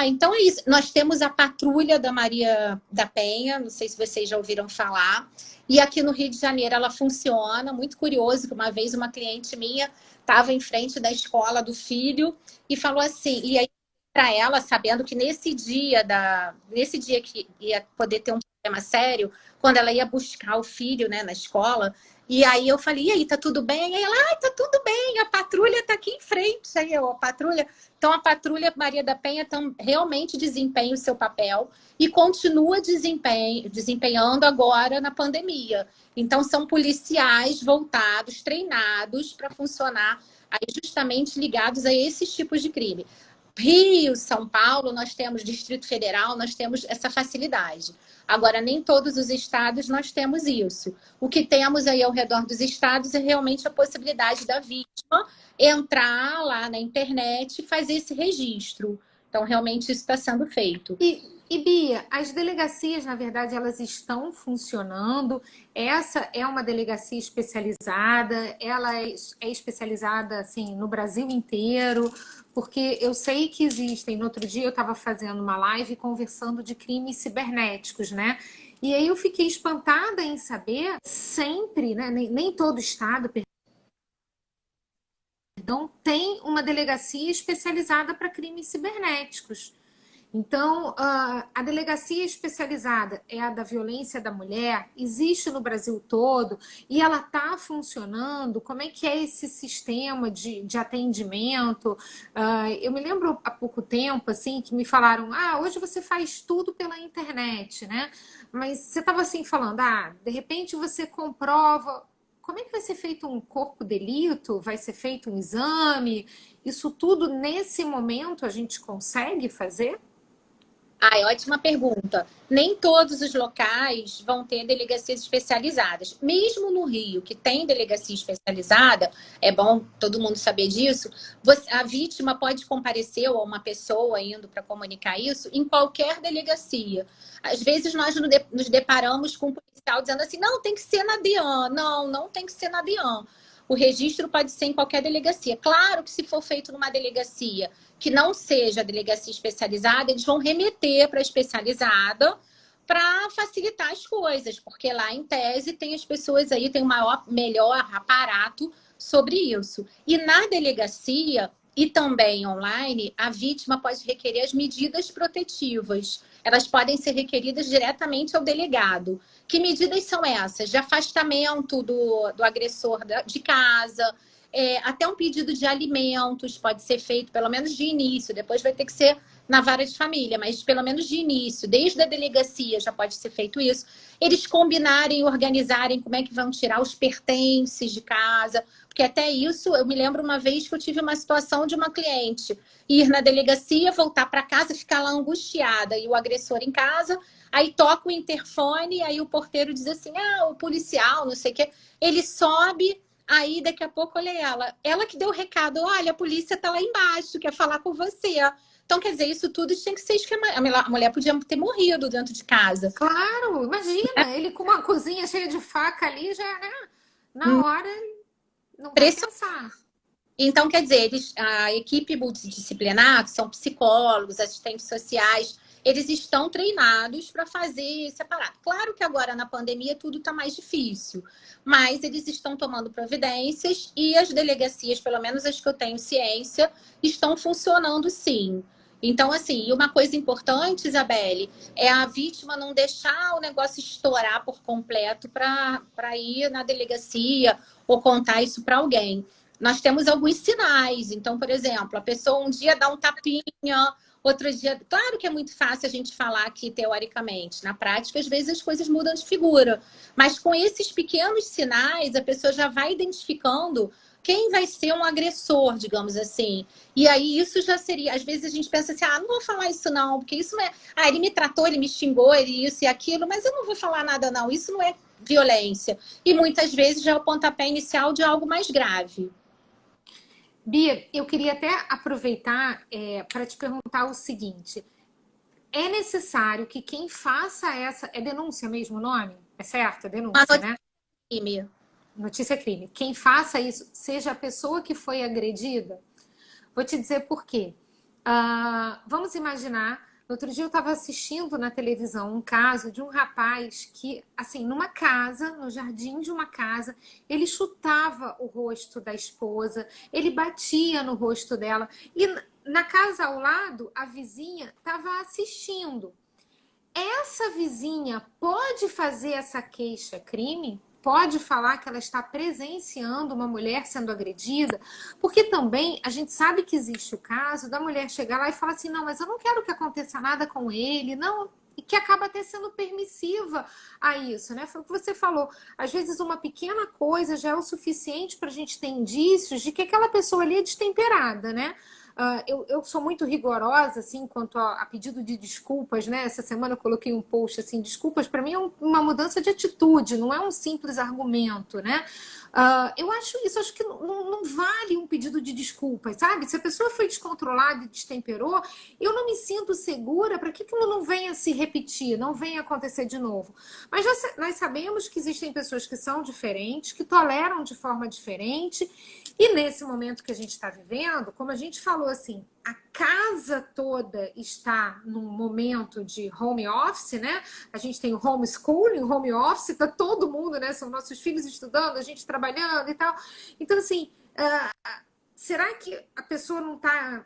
Então é isso. Nós temos a patrulha da Maria da Penha, não sei se vocês já ouviram falar. E aqui no Rio de Janeiro ela funciona. Muito curioso que uma vez uma cliente minha estava em frente da escola do filho e falou assim, e aí para ela, sabendo que nesse dia que ia poder ter um problema sério, quando ela ia buscar o filho, né, na escola, e aí eu falei, e aí, tá tudo bem? Aí ela, tá tudo bem, a patrulha tá aqui em frente. Aí eu, a patrulha... Então, a patrulha Maria da Penha realmente desempenha o seu papel e continua desempenhando agora na pandemia. Então, são policiais voltados, treinados para funcionar aí justamente ligados a esses tipos de crime. Rio, São Paulo, nós temos Distrito Federal, nós temos essa facilidade. Agora, nem todos os estados nós temos isso. O que temos aí ao redor dos estados é realmente a possibilidade da vítima entrar lá na internet e fazer esse registro. Então, realmente, isso está sendo feito. E Bia, as delegacias, na verdade, elas estão funcionando. Essa é uma delegacia especializada, ela é especializada assim, no Brasil inteiro, porque eu sei que existem. No outro dia eu estava fazendo uma live conversando de crimes cibernéticos, né? E aí eu fiquei espantada em saber, sempre, né? Nem todo estado, perdão, tem uma delegacia especializada para crimes cibernéticos. Então, a delegacia especializada é a da violência da mulher, existe no Brasil todo e ela está funcionando. Como é que é esse sistema de atendimento? Eu me lembro há pouco tempo assim que me falaram: hoje você faz tudo pela internet, né? Mas você estava assim falando: de repente você comprova. Como é que vai ser feito um corpo de delito? Vai ser feito um exame? Isso tudo nesse momento a gente consegue fazer? Ótima pergunta. Nem todos os locais vão ter delegacias especializadas. Mesmo no Rio, que tem delegacia especializada, é bom todo mundo saber disso, a vítima pode comparecer, ou uma pessoa indo para comunicar isso, em qualquer delegacia. Às vezes nós nos deparamos com um policial dizendo assim, não, tem que ser na DEAN. Não tem que ser na DEAN. O registro pode ser em qualquer delegacia. Claro que se for feito numa delegacia que não seja delegacia especializada, eles vão remeter para a especializada para facilitar as coisas, porque lá, em tese, tem as pessoas aí, tem o melhor aparato sobre isso. E na delegacia e também online, a vítima pode requerer as medidas protetivas. Elas podem ser requeridas diretamente ao delegado. Que medidas são essas? De afastamento do agressor de casa, até um pedido de alimentos pode ser feito, pelo menos de início, depois vai ter que ser na vara de família, mas pelo menos de início, desde a delegacia já pode ser feito isso. Eles combinarem, organizarem como é que vão tirar os pertences de casa, porque até isso, eu me lembro uma vez que eu tive uma situação de uma cliente ir na delegacia, voltar para casa, ficar lá angustiada, e o agressor em casa, aí toca o interfone, aí o porteiro diz assim, o policial, não sei o quê, ele sobe. Aí, daqui a pouco, olha ela que deu o recado, olha, a polícia tá lá embaixo, quer falar com você. Então, quer dizer, isso tudo tinha que ser esquema. A mulher podia ter morrido dentro de casa. Claro, imagina, ele com uma cozinha cheia de faca ali, já, né? Na Hum, hora, ele não vai pensar. Então, quer dizer, a equipe multidisciplinar, que são psicólogos, assistentes sociais, eles estão treinados para fazer separado. Claro que agora, na pandemia, tudo está mais difícil, mas eles estão tomando providências e as delegacias, pelo menos as que eu tenho ciência, estão funcionando sim. Então, assim, e uma coisa importante, Isabelle, é a vítima não deixar o negócio estourar por completo para ir na delegacia ou contar isso para alguém. Nós temos alguns sinais. Então, por exemplo, a pessoa um dia dá um tapinha, outro dia... Claro que é muito fácil a gente falar aqui teoricamente. Na prática, às vezes as coisas mudam de figura. Mas com esses pequenos sinais, a pessoa já vai identificando quem vai ser um agressor, digamos assim. E aí isso já seria... Às vezes a gente pensa assim, não vou falar isso não, porque isso não é... ele me tratou, ele me xingou, ele isso e aquilo, mas eu não vou falar nada não. Isso não é violência. E muitas vezes já é o pontapé inicial de algo mais grave. Bia, eu queria até aproveitar para te perguntar o seguinte. É necessário que quem faça essa... É denúncia mesmo o nome? É certo? É denúncia, né? Crime. Notícia crime. Quem faça isso seja a pessoa que foi agredida? Vou te dizer por quê. Vamos imaginar... Outro dia eu estava assistindo na televisão um caso de um rapaz que, assim, numa casa, no jardim de uma casa, ele chutava o rosto da esposa, ele batia no rosto dela. E na casa ao lado, a vizinha estava assistindo. Essa vizinha pode fazer essa queixa-crime? Pode falar que ela está presenciando uma mulher sendo agredida? Porque também a gente sabe que existe o caso da mulher chegar lá e falar assim, não, mas eu não quero que aconteça nada com ele, não, e que acaba até sendo permissiva a isso, né? Foi o que você falou. Às vezes uma pequena coisa já é o suficiente para a gente ter indícios de que aquela pessoa ali é destemperada, né? Eu sou muito rigorosa, assim, quanto a pedido de desculpas, né? Essa semana eu coloquei um post, assim, desculpas para mim é uma mudança de atitude, não é um simples argumento, né? Eu acho isso, acho que não vale um pedido de desculpas, sabe? Se a pessoa foi descontrolada e destemperou, eu não me sinto segura para que aquilo não venha se repetir, não venha acontecer de novo. Mas nós sabemos que existem pessoas que são diferentes, que toleram de forma diferente, e nesse momento que a gente está vivendo, como a gente falou assim, a casa toda está num momento de home office, né? A gente tem o homeschooling, o home office, tá todo mundo, né? São nossos filhos estudando, a gente trabalhando e tal. Então, assim, será que a pessoa não está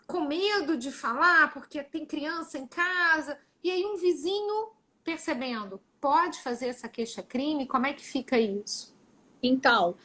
com medo de falar porque tem criança em casa? E aí um vizinho percebendo, pode fazer essa queixa-crime? Como é que fica isso? Então,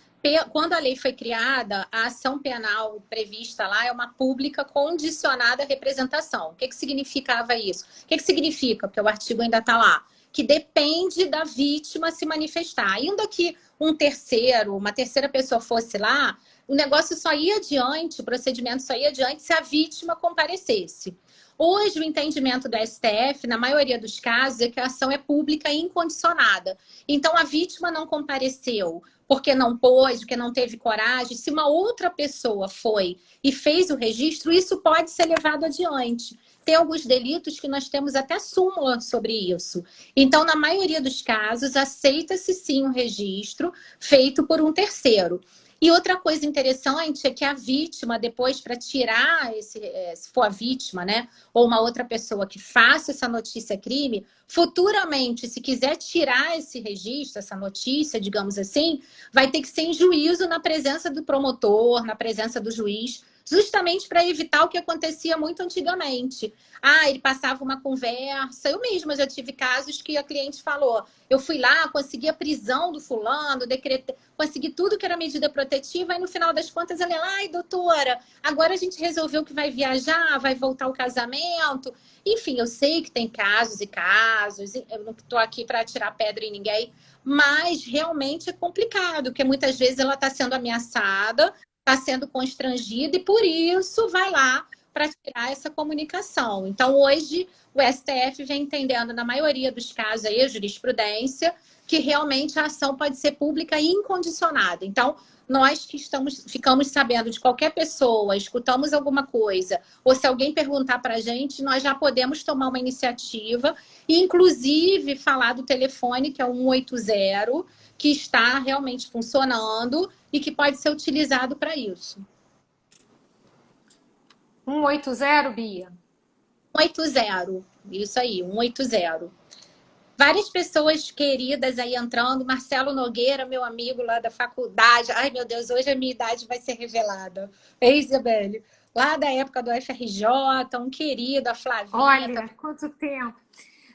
quando a lei foi criada, a ação penal prevista lá é uma pública condicionada à representação. O que significava isso? O que significa? Porque o artigo ainda está lá. Que depende da vítima se manifestar. Ainda que um terceiro, uma terceira pessoa fosse lá, o negócio só ia adiante, o procedimento só ia adiante se a vítima comparecesse. Hoje, o entendimento do STF, na maioria dos casos, é que a ação é pública e incondicionada. Então, a vítima não compareceu porque não pôde, porque não teve coragem. Se uma outra pessoa foi e fez o registro, isso pode ser levado adiante. Tem alguns delitos que nós temos até súmula sobre isso. Então, na maioria dos casos, aceita-se sim o registro feito por um terceiro. E outra coisa interessante é que a vítima, depois, para tirar se for a vítima, né, ou uma outra pessoa que faça essa notícia crime, futuramente, se quiser tirar esse registro, essa notícia, digamos assim, vai ter que ser em juízo na presença do promotor, na presença do juiz, justamente para evitar o que acontecia muito antigamente. Ah, ele passava uma conversa. Eu mesma já tive casos que a cliente falou: eu fui lá, consegui a prisão do fulano, decretei, consegui tudo que era medida protetiva, e no final das contas ela, ai, doutora, agora a gente resolveu que vai viajar, vai voltar ao casamento. Enfim, eu sei que tem casos e casos, eu não estou aqui para tirar pedra em ninguém, mas realmente é complicado, porque muitas vezes ela está sendo ameaçada, está sendo constrangida, e por isso vai lá para tirar essa comunicação. Então, hoje, o STF vem entendendo, na maioria dos casos, aí, a jurisprudência, que realmente a ação pode ser pública e incondicionada. Então, nós que ficamos sabendo de qualquer pessoa, escutamos alguma coisa, ou se alguém perguntar para a gente, nós já podemos tomar uma iniciativa e, inclusive, falar do telefone, que é o 180, que está realmente funcionando e que pode ser utilizado para isso. 180, Bia? 180, isso aí, 180. Várias pessoas queridas aí entrando. Marcelo Nogueira, meu amigo lá da faculdade. Ai, meu Deus, hoje a minha idade vai ser revelada. Ei, Isabelle, lá da época do FRJ, um querido, a Flavinha. Olha, quanto tempo.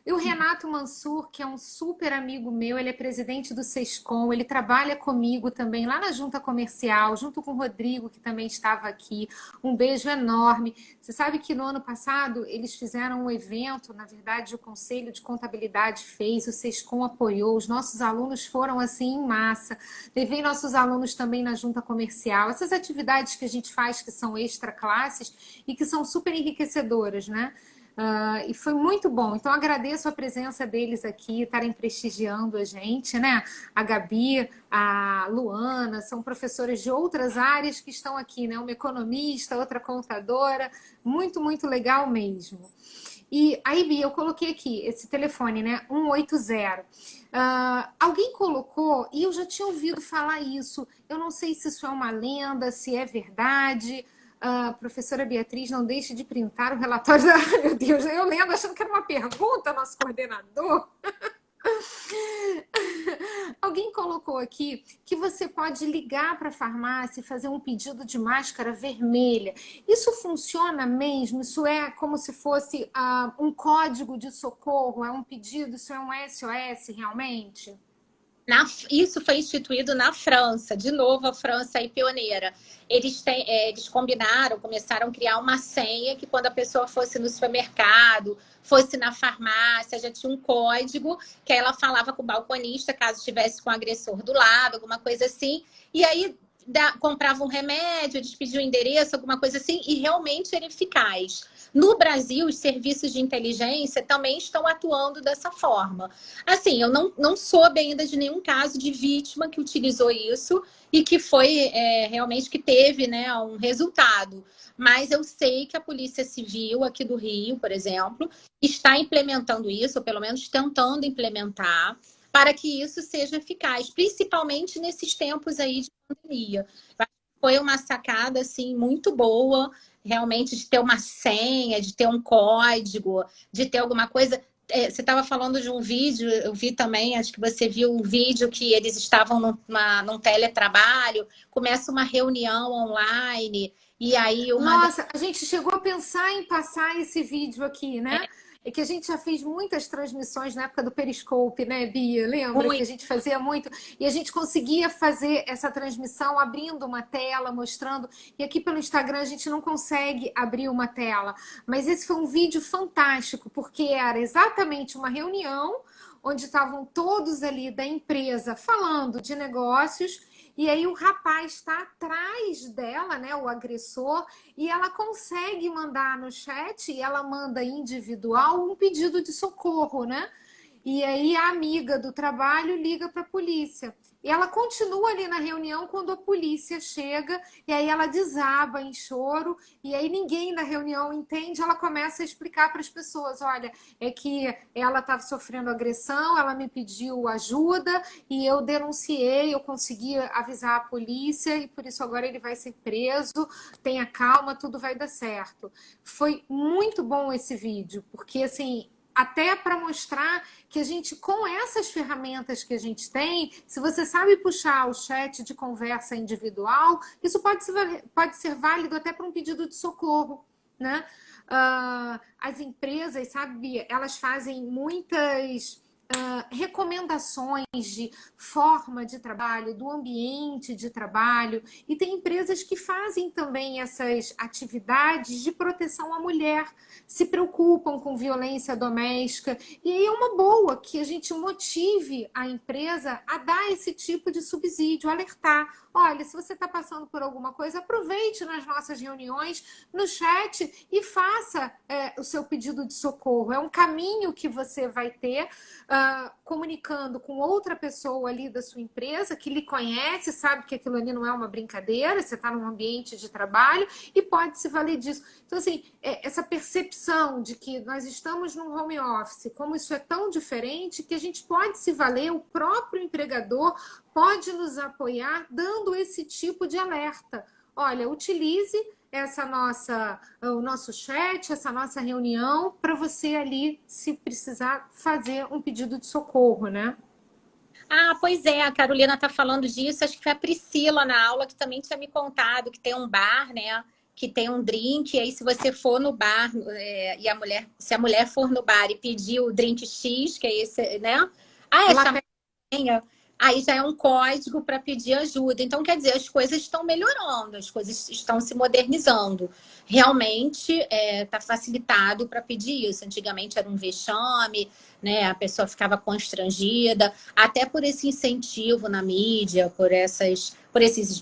E o Renato Mansur, que é um super amigo meu, ele é presidente do Sescom, ele trabalha comigo também lá na Junta Comercial, junto com o Rodrigo, que também estava aqui. Um beijo enorme. Você sabe que no ano passado eles fizeram um evento, na verdade o Conselho de Contabilidade fez, o Sescom apoiou, os nossos alunos foram assim em massa. Levei nossos alunos também na Junta Comercial. Essas atividades que a gente faz que são extra classes e que são super enriquecedoras, né? E foi muito bom. Então, agradeço a presença deles aqui, estarem prestigiando a gente, né? A Gabi, a Luana, são professores de outras áreas que estão aqui, né? Uma economista, outra contadora. Muito, muito legal mesmo. E aí, Bia, eu coloquei aqui esse telefone, né? 180. Alguém colocou, e eu já tinha ouvido falar isso. Eu não sei se isso é uma lenda, se é verdade. Professora Beatriz, não deixe de printar o relatório. Ai, meu Deus, eu lembro achando que era uma pergunta, nosso coordenador. Alguém colocou aqui que você pode ligar para a farmácia e fazer um pedido de máscara vermelha. Isso funciona mesmo? Isso é como se fosse um código de socorro? É um pedido? Isso é um SOS realmente? Isso foi instituído na França, de novo a França aí pioneira. Eles começaram a criar uma senha que quando a pessoa fosse no supermercado, fosse na farmácia, já tinha um código que aí ela falava com o balconista, caso estivesse com o agressor do lado, alguma coisa assim, e aí comprava um remédio, eles pediam o endereço, alguma coisa assim, e realmente era eficaz. No Brasil, os serviços de inteligência também estão atuando dessa forma. Assim, eu não soube ainda de nenhum caso de vítima que utilizou isso e que foi realmente que teve, né, um resultado. Mas eu sei que a Polícia Civil aqui do Rio, por exemplo, está implementando isso, ou pelo menos tentando implementar, para que isso seja eficaz, principalmente nesses tempos aí de pandemia. Foi uma sacada assim muito boa, realmente, de ter uma senha, de ter um código, de ter alguma coisa. Você estava falando de um vídeo, eu vi também, acho que você viu um vídeo que eles estavam num teletrabalho, começa uma reunião online, e aí Nossa, a gente chegou a pensar em passar esse vídeo aqui, né? É que a gente já fez muitas transmissões na época do Periscope, né, Bia? Lembra que a gente fazia muito? E a gente conseguia fazer essa transmissão abrindo uma tela, mostrando. E aqui pelo Instagram a gente não consegue abrir uma tela. Mas esse foi um vídeo fantástico, porque era exatamente uma reunião onde estavam todos ali da empresa falando de negócios. E aí o rapaz está atrás dela, né, o agressor, e ela consegue mandar no chat, e ela manda individual um pedido de socorro, né? E aí a amiga do trabalho liga para a polícia. E ela continua ali na reunião quando a polícia chega, e aí ela desaba em choro, e aí ninguém na reunião entende, ela começa a explicar para as pessoas, olha, é que ela estava sofrendo agressão, ela me pediu ajuda, e eu denunciei, eu consegui avisar a polícia, e por isso agora ele vai ser preso, tenha calma, tudo vai dar certo. Foi muito bom esse vídeo, porque assim, até para mostrar que a gente, com essas ferramentas que a gente tem, se você sabe puxar o chat de conversa individual, isso pode ser válido até para um pedido de socorro, né? As empresas, sabe, elas fazem muitas recomendações de forma de trabalho, do ambiente de trabalho, e tem empresas que fazem também essas atividades de proteção à mulher, se preocupam com violência doméstica, e aí é uma boa que a gente motive a empresa a dar esse tipo de subsídio, alertar. Olha, se você está passando por alguma coisa, aproveite nas nossas reuniões, no chat, e faça o seu pedido de socorro. É um caminho que você vai ter comunicando com outra pessoa ali da sua empresa, que lhe conhece, sabe que aquilo ali não é uma brincadeira, você está num ambiente de trabalho e pode se valer disso. Então, assim, essa percepção de que nós estamos num home office, como isso é tão diferente, que a gente pode se valer, o próprio empregador pode nos apoiar dando esse tipo de alerta. Olha, utilize o nosso chat, essa nossa reunião, para você ali, se precisar, fazer um pedido de socorro, né? Ah, pois é, a Carolina está falando disso. Acho que foi a Priscila na aula que também tinha me contado que tem um bar, né? Que tem um drink. E aí, se você for no bar se a mulher for no bar e pedir o drink X, que é esse, né? Ah, é Ela chamada. Aí já é um código para pedir ajuda. Então, quer dizer, as coisas estão melhorando, as coisas estão se modernizando. Realmente está facilitado para pedir isso. Antigamente era um vexame, né? A pessoa ficava constrangida, até por esse incentivo na mídia, por esses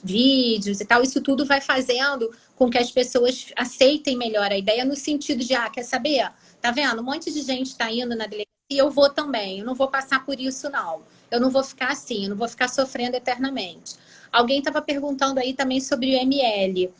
vídeos e tal. Isso tudo vai fazendo com que as pessoas aceitem melhor a ideia no sentido de, quer saber? Tá vendo? Um monte de gente está indo na delegacia, eu vou também, eu não vou passar por isso, não. Eu não vou ficar assim, eu não vou ficar sofrendo eternamente. Alguém estava perguntando aí também sobre o IML.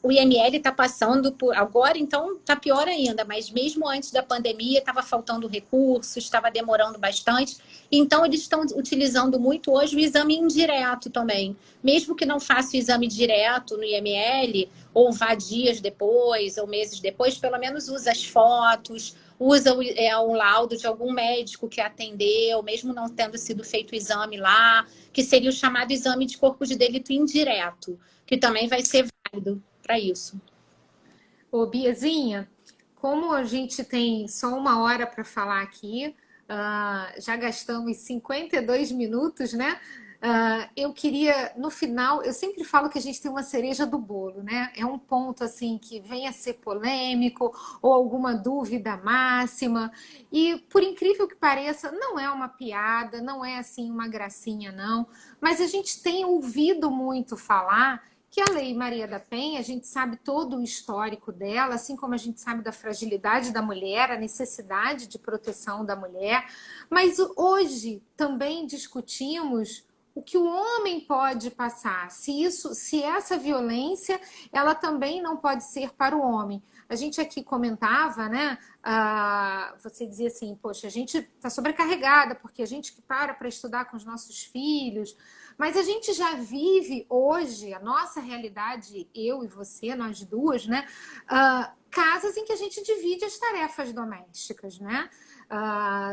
O IML está passando por... Agora, então, está pior ainda, mas mesmo antes da pandemia, estava faltando recursos, estava demorando bastante. Então, eles estão utilizando muito hoje o exame indireto também. Mesmo que não faça o exame direto no IML, ou vá dias depois, ou meses depois, pelo menos usa as fotos, usa um laudo de algum médico que atendeu, mesmo não tendo sido feito o exame lá, que seria o chamado exame de corpo de delito indireto, que também vai ser válido para isso. Ô, Biazinha, como a gente tem só 1 hora para falar aqui, já gastamos 52 minutos, né? Eu queria, no final, eu sempre falo que a gente tem uma cereja do bolo, né? É um ponto assim que venha a ser polêmico ou alguma dúvida máxima. E por incrível que pareça, não é uma piada, não é assim uma gracinha, não. Mas a gente tem ouvido muito falar que a Lei Maria da Penha, a gente sabe todo o histórico dela, assim como a gente sabe da fragilidade da mulher, a necessidade de proteção da mulher, mas hoje também discutimos o que o homem pode passar, se essa violência, ela também não pode ser para o homem. A gente aqui comentava, né? Você dizia assim, poxa, a gente está sobrecarregada, porque a gente que para estudar com os nossos filhos, mas a gente já vive hoje, a nossa realidade, eu e você, nós duas, né? Casas em que a gente divide as tarefas domésticas, né?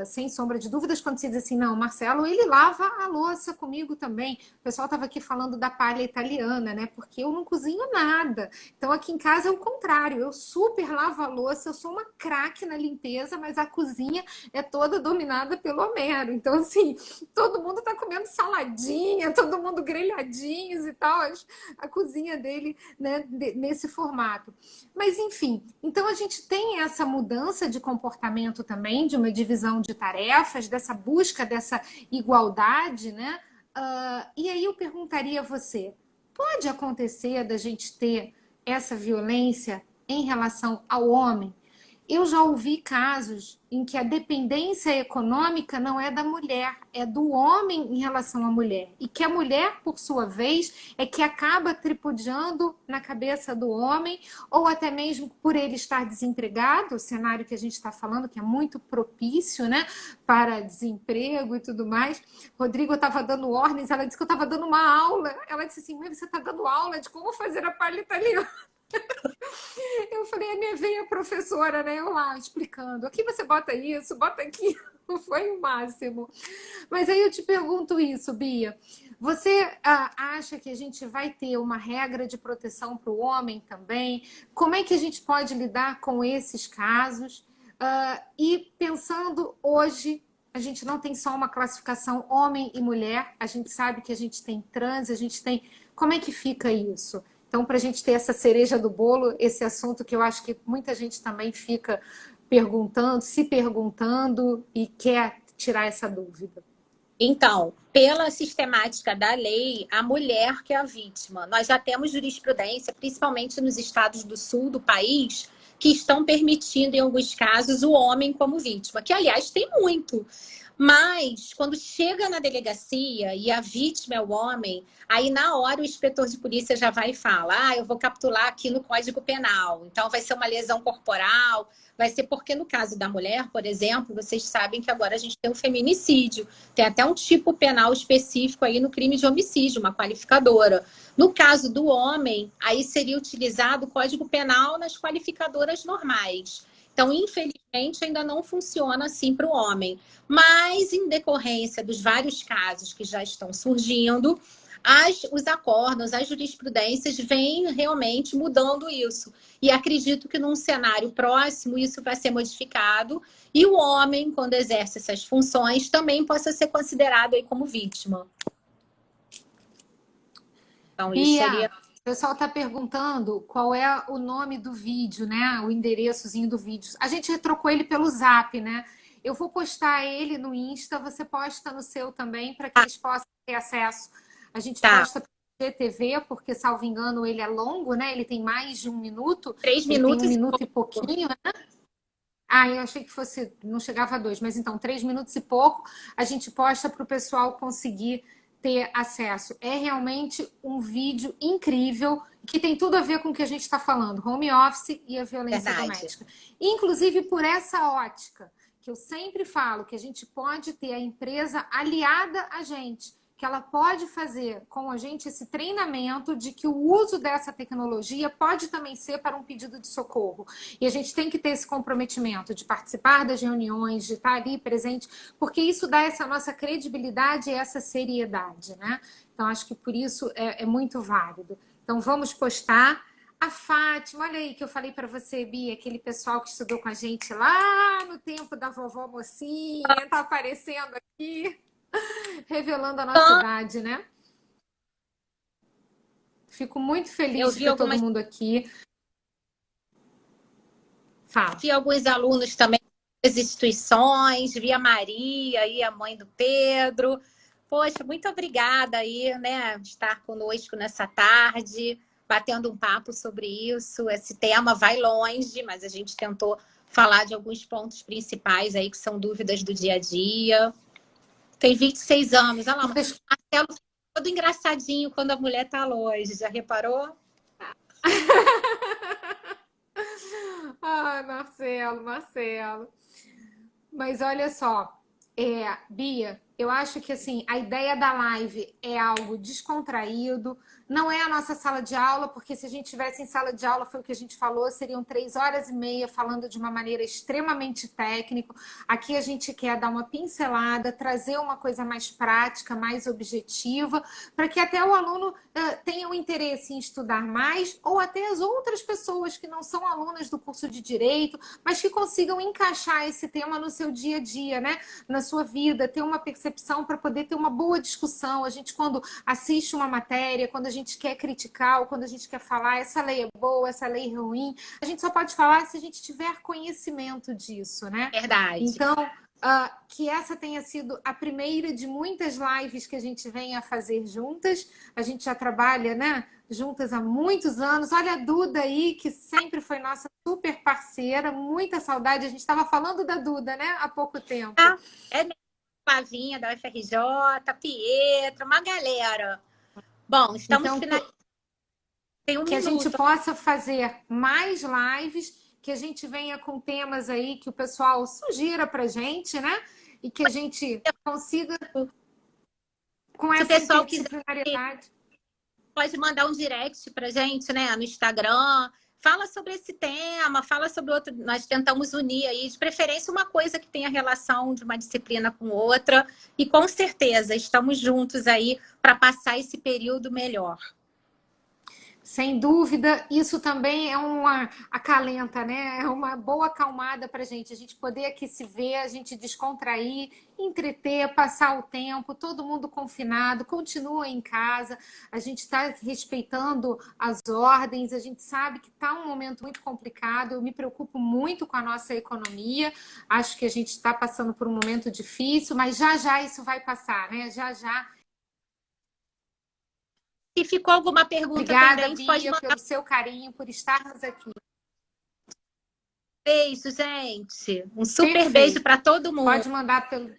Sem sombra de dúvidas, quando se diz assim, não, Marcelo, ele lava a louça comigo também. O pessoal estava aqui falando da palha italiana, né? Porque eu não cozinho nada. Então, aqui em casa é o contrário. Eu super lavo a louça, eu sou uma craque na limpeza, mas a cozinha é toda dominada pelo Homero. Então, assim, todo mundo está comendo saladinha, todo mundo grelhadinhos e tal. A cozinha dele, né, nesse formato. Mas, enfim, então a gente tem essa mudança de comportamento também, de uma divisão de tarefas, dessa busca dessa igualdade, né? E aí eu perguntaria a você, pode acontecer da gente ter essa violência em relação ao homem? Eu já ouvi casos em que a dependência econômica não é da mulher, é do homem em relação à mulher. E que a mulher, por sua vez, é que acaba tripudiando na cabeça do homem, ou até mesmo por ele estar desempregado, o cenário que a gente está falando, que é muito propício, né, para desemprego e tudo mais. Rodrigo estava dando ordens, ela disse que eu estava dando uma aula. Ela disse assim, mas você está dando aula de como fazer a palha italiana. Eu falei, a minha veia professora, né? Eu lá explicando. Aqui você bota isso, bota aquilo. Foi o máximo. Mas aí eu te pergunto isso, Bia. Você acha que a gente vai ter uma regra de proteção para o homem também? Como é que a gente pode lidar com esses casos? E pensando hoje, a gente não tem só uma classificação homem e mulher, a gente sabe que a gente tem trans, a gente tem. Como é que fica isso? Então, para a gente ter essa cereja do bolo, esse assunto que eu acho que muita gente também fica perguntando, se perguntando e quer tirar essa dúvida. Então, pela sistemática da lei, a mulher que é a vítima. Nós já temos jurisprudência, principalmente nos estados do sul do país, que estão permitindo, em alguns casos, o homem como vítima, que, aliás, tem muito. Mas, quando chega na delegacia e a vítima é o homem, aí na hora o inspetor de polícia já vai e fala: eu vou capturar aqui no Código Penal. Então, vai ser uma lesão corporal, vai ser porque, no caso da mulher, por exemplo, vocês sabem que agora a gente tem um feminicídio. Tem até um tipo penal específico aí no crime de homicídio, uma qualificadora. No caso do homem, aí seria utilizado o Código Penal nas qualificadoras normais. Então, infelizmente, ainda não funciona assim para o homem. Mas, em decorrência dos vários casos que já estão surgindo, os acordos, as jurisprudências vêm realmente mudando isso. E acredito que num cenário próximo isso vai ser modificado e o homem, quando exerce essas funções, também possa ser considerado aí como vítima. Então, isso seria... O pessoal está perguntando qual é o nome do vídeo, né? O endereçozinho do vídeo. A gente retrocou ele pelo Zap, né? Eu vou postar ele no Insta, você posta no seu também, para que eles possam ter acesso. A gente posta pelo GTV, porque, salvo engano, ele é longo, né? Ele tem mais de 1 minuto. 3 ele minutos tem 1 minuto e pouquinho, né? Eu achei que fosse, não chegava a 2, mas então 3 minutos e pouco a gente posta para o pessoal conseguir ter acesso. É realmente um vídeo incrível que tem tudo a ver com o que a gente está falando, home office e a violência doméstica. Inclusive por essa ótica, que eu sempre falo que a gente pode ter a empresa aliada a gente, que ela pode fazer com a gente esse treinamento de que o uso dessa tecnologia pode também ser para um pedido de socorro. E a gente tem que ter esse comprometimento de participar das reuniões, de estar ali presente, porque isso dá essa nossa credibilidade e essa seriedade, né? Então, acho que por isso é muito válido. Então, vamos postar. A Fátima, olha aí que eu falei para você, Bia, aquele pessoal que estudou com a gente lá no tempo da vovó mocinha, tá aparecendo aqui. Revelando a nossa idade, né? Fico muito feliz de ter todo mundo aqui. Fala. Vi alguns alunos também das instituições, vi a Maria aí, a mãe do Pedro. Poxa, muito obrigada aí, né, estar conosco nessa tarde, batendo um papo sobre isso. Esse tema vai longe, mas a gente tentou falar de alguns pontos principais aí que são dúvidas do dia a dia. Tem 26 anos. Olha lá, Marcelo todo engraçadinho quando a mulher tá longe. Já reparou? Marcelo. Mas olha só, Bia, eu acho que assim, a ideia da live é algo descontraído, não é a nossa sala de aula, porque se a gente tivesse em sala de aula, foi o que a gente falou, seriam 3 horas e meia falando de uma maneira extremamente técnica. Aqui a gente quer dar uma pincelada, trazer uma coisa mais prática, mais objetiva, para que até o aluno tenha o interesse em estudar mais, ou até as outras pessoas que não são alunas do curso de Direito, mas que consigam encaixar esse tema no seu dia a dia, né? Na sua vida, ter uma percepção para poder ter uma boa discussão. A gente, quando assiste uma matéria, quando a gente quer criticar ou quando a gente quer falar essa lei é boa, essa lei é ruim, a gente só pode falar se a gente tiver conhecimento disso, né? Verdade. Então, que essa tenha sido a primeira de muitas lives que a gente vem a fazer juntas. A gente já trabalha, né, juntas há muitos anos. Olha a Duda aí, que sempre foi nossa super parceira. Muita saudade. A gente estava falando da Duda, né, há pouco tempo. É mesmo. Flavinha da UFRJ, Pietra, uma galera. Bom, estamos finalizando. Tem um que minuto. A gente possa fazer mais lives, que a gente venha com temas aí que o pessoal sugira pra gente, né? E que a gente consiga com essa interdisciplinariedade. pode mandar um direct pra gente, né, no Instagram. Fala sobre esse tema, fala sobre outro. Nós tentamos unir aí, de preferência, uma coisa que tenha relação de uma disciplina com outra. E com certeza estamos juntos aí para passar esse período melhor. Sem dúvida, isso também é uma acalenta, né? É uma boa acalmada para a gente poder aqui se ver, a gente descontrair, entreter, passar o tempo, todo mundo confinado, continua em casa, a gente está respeitando as ordens, a gente sabe que está um momento muito complicado, eu me preocupo muito com a nossa economia, acho que a gente está passando por um momento difícil, mas já já isso vai passar, né? Já já. Se ficou alguma pergunta Obrigada, pendente, pode Bia, mandar. pelo seu carinho, por estarmos aqui. Beijo, gente. Um super beijo Perfeito. para todo mundo. Pode mandar pelo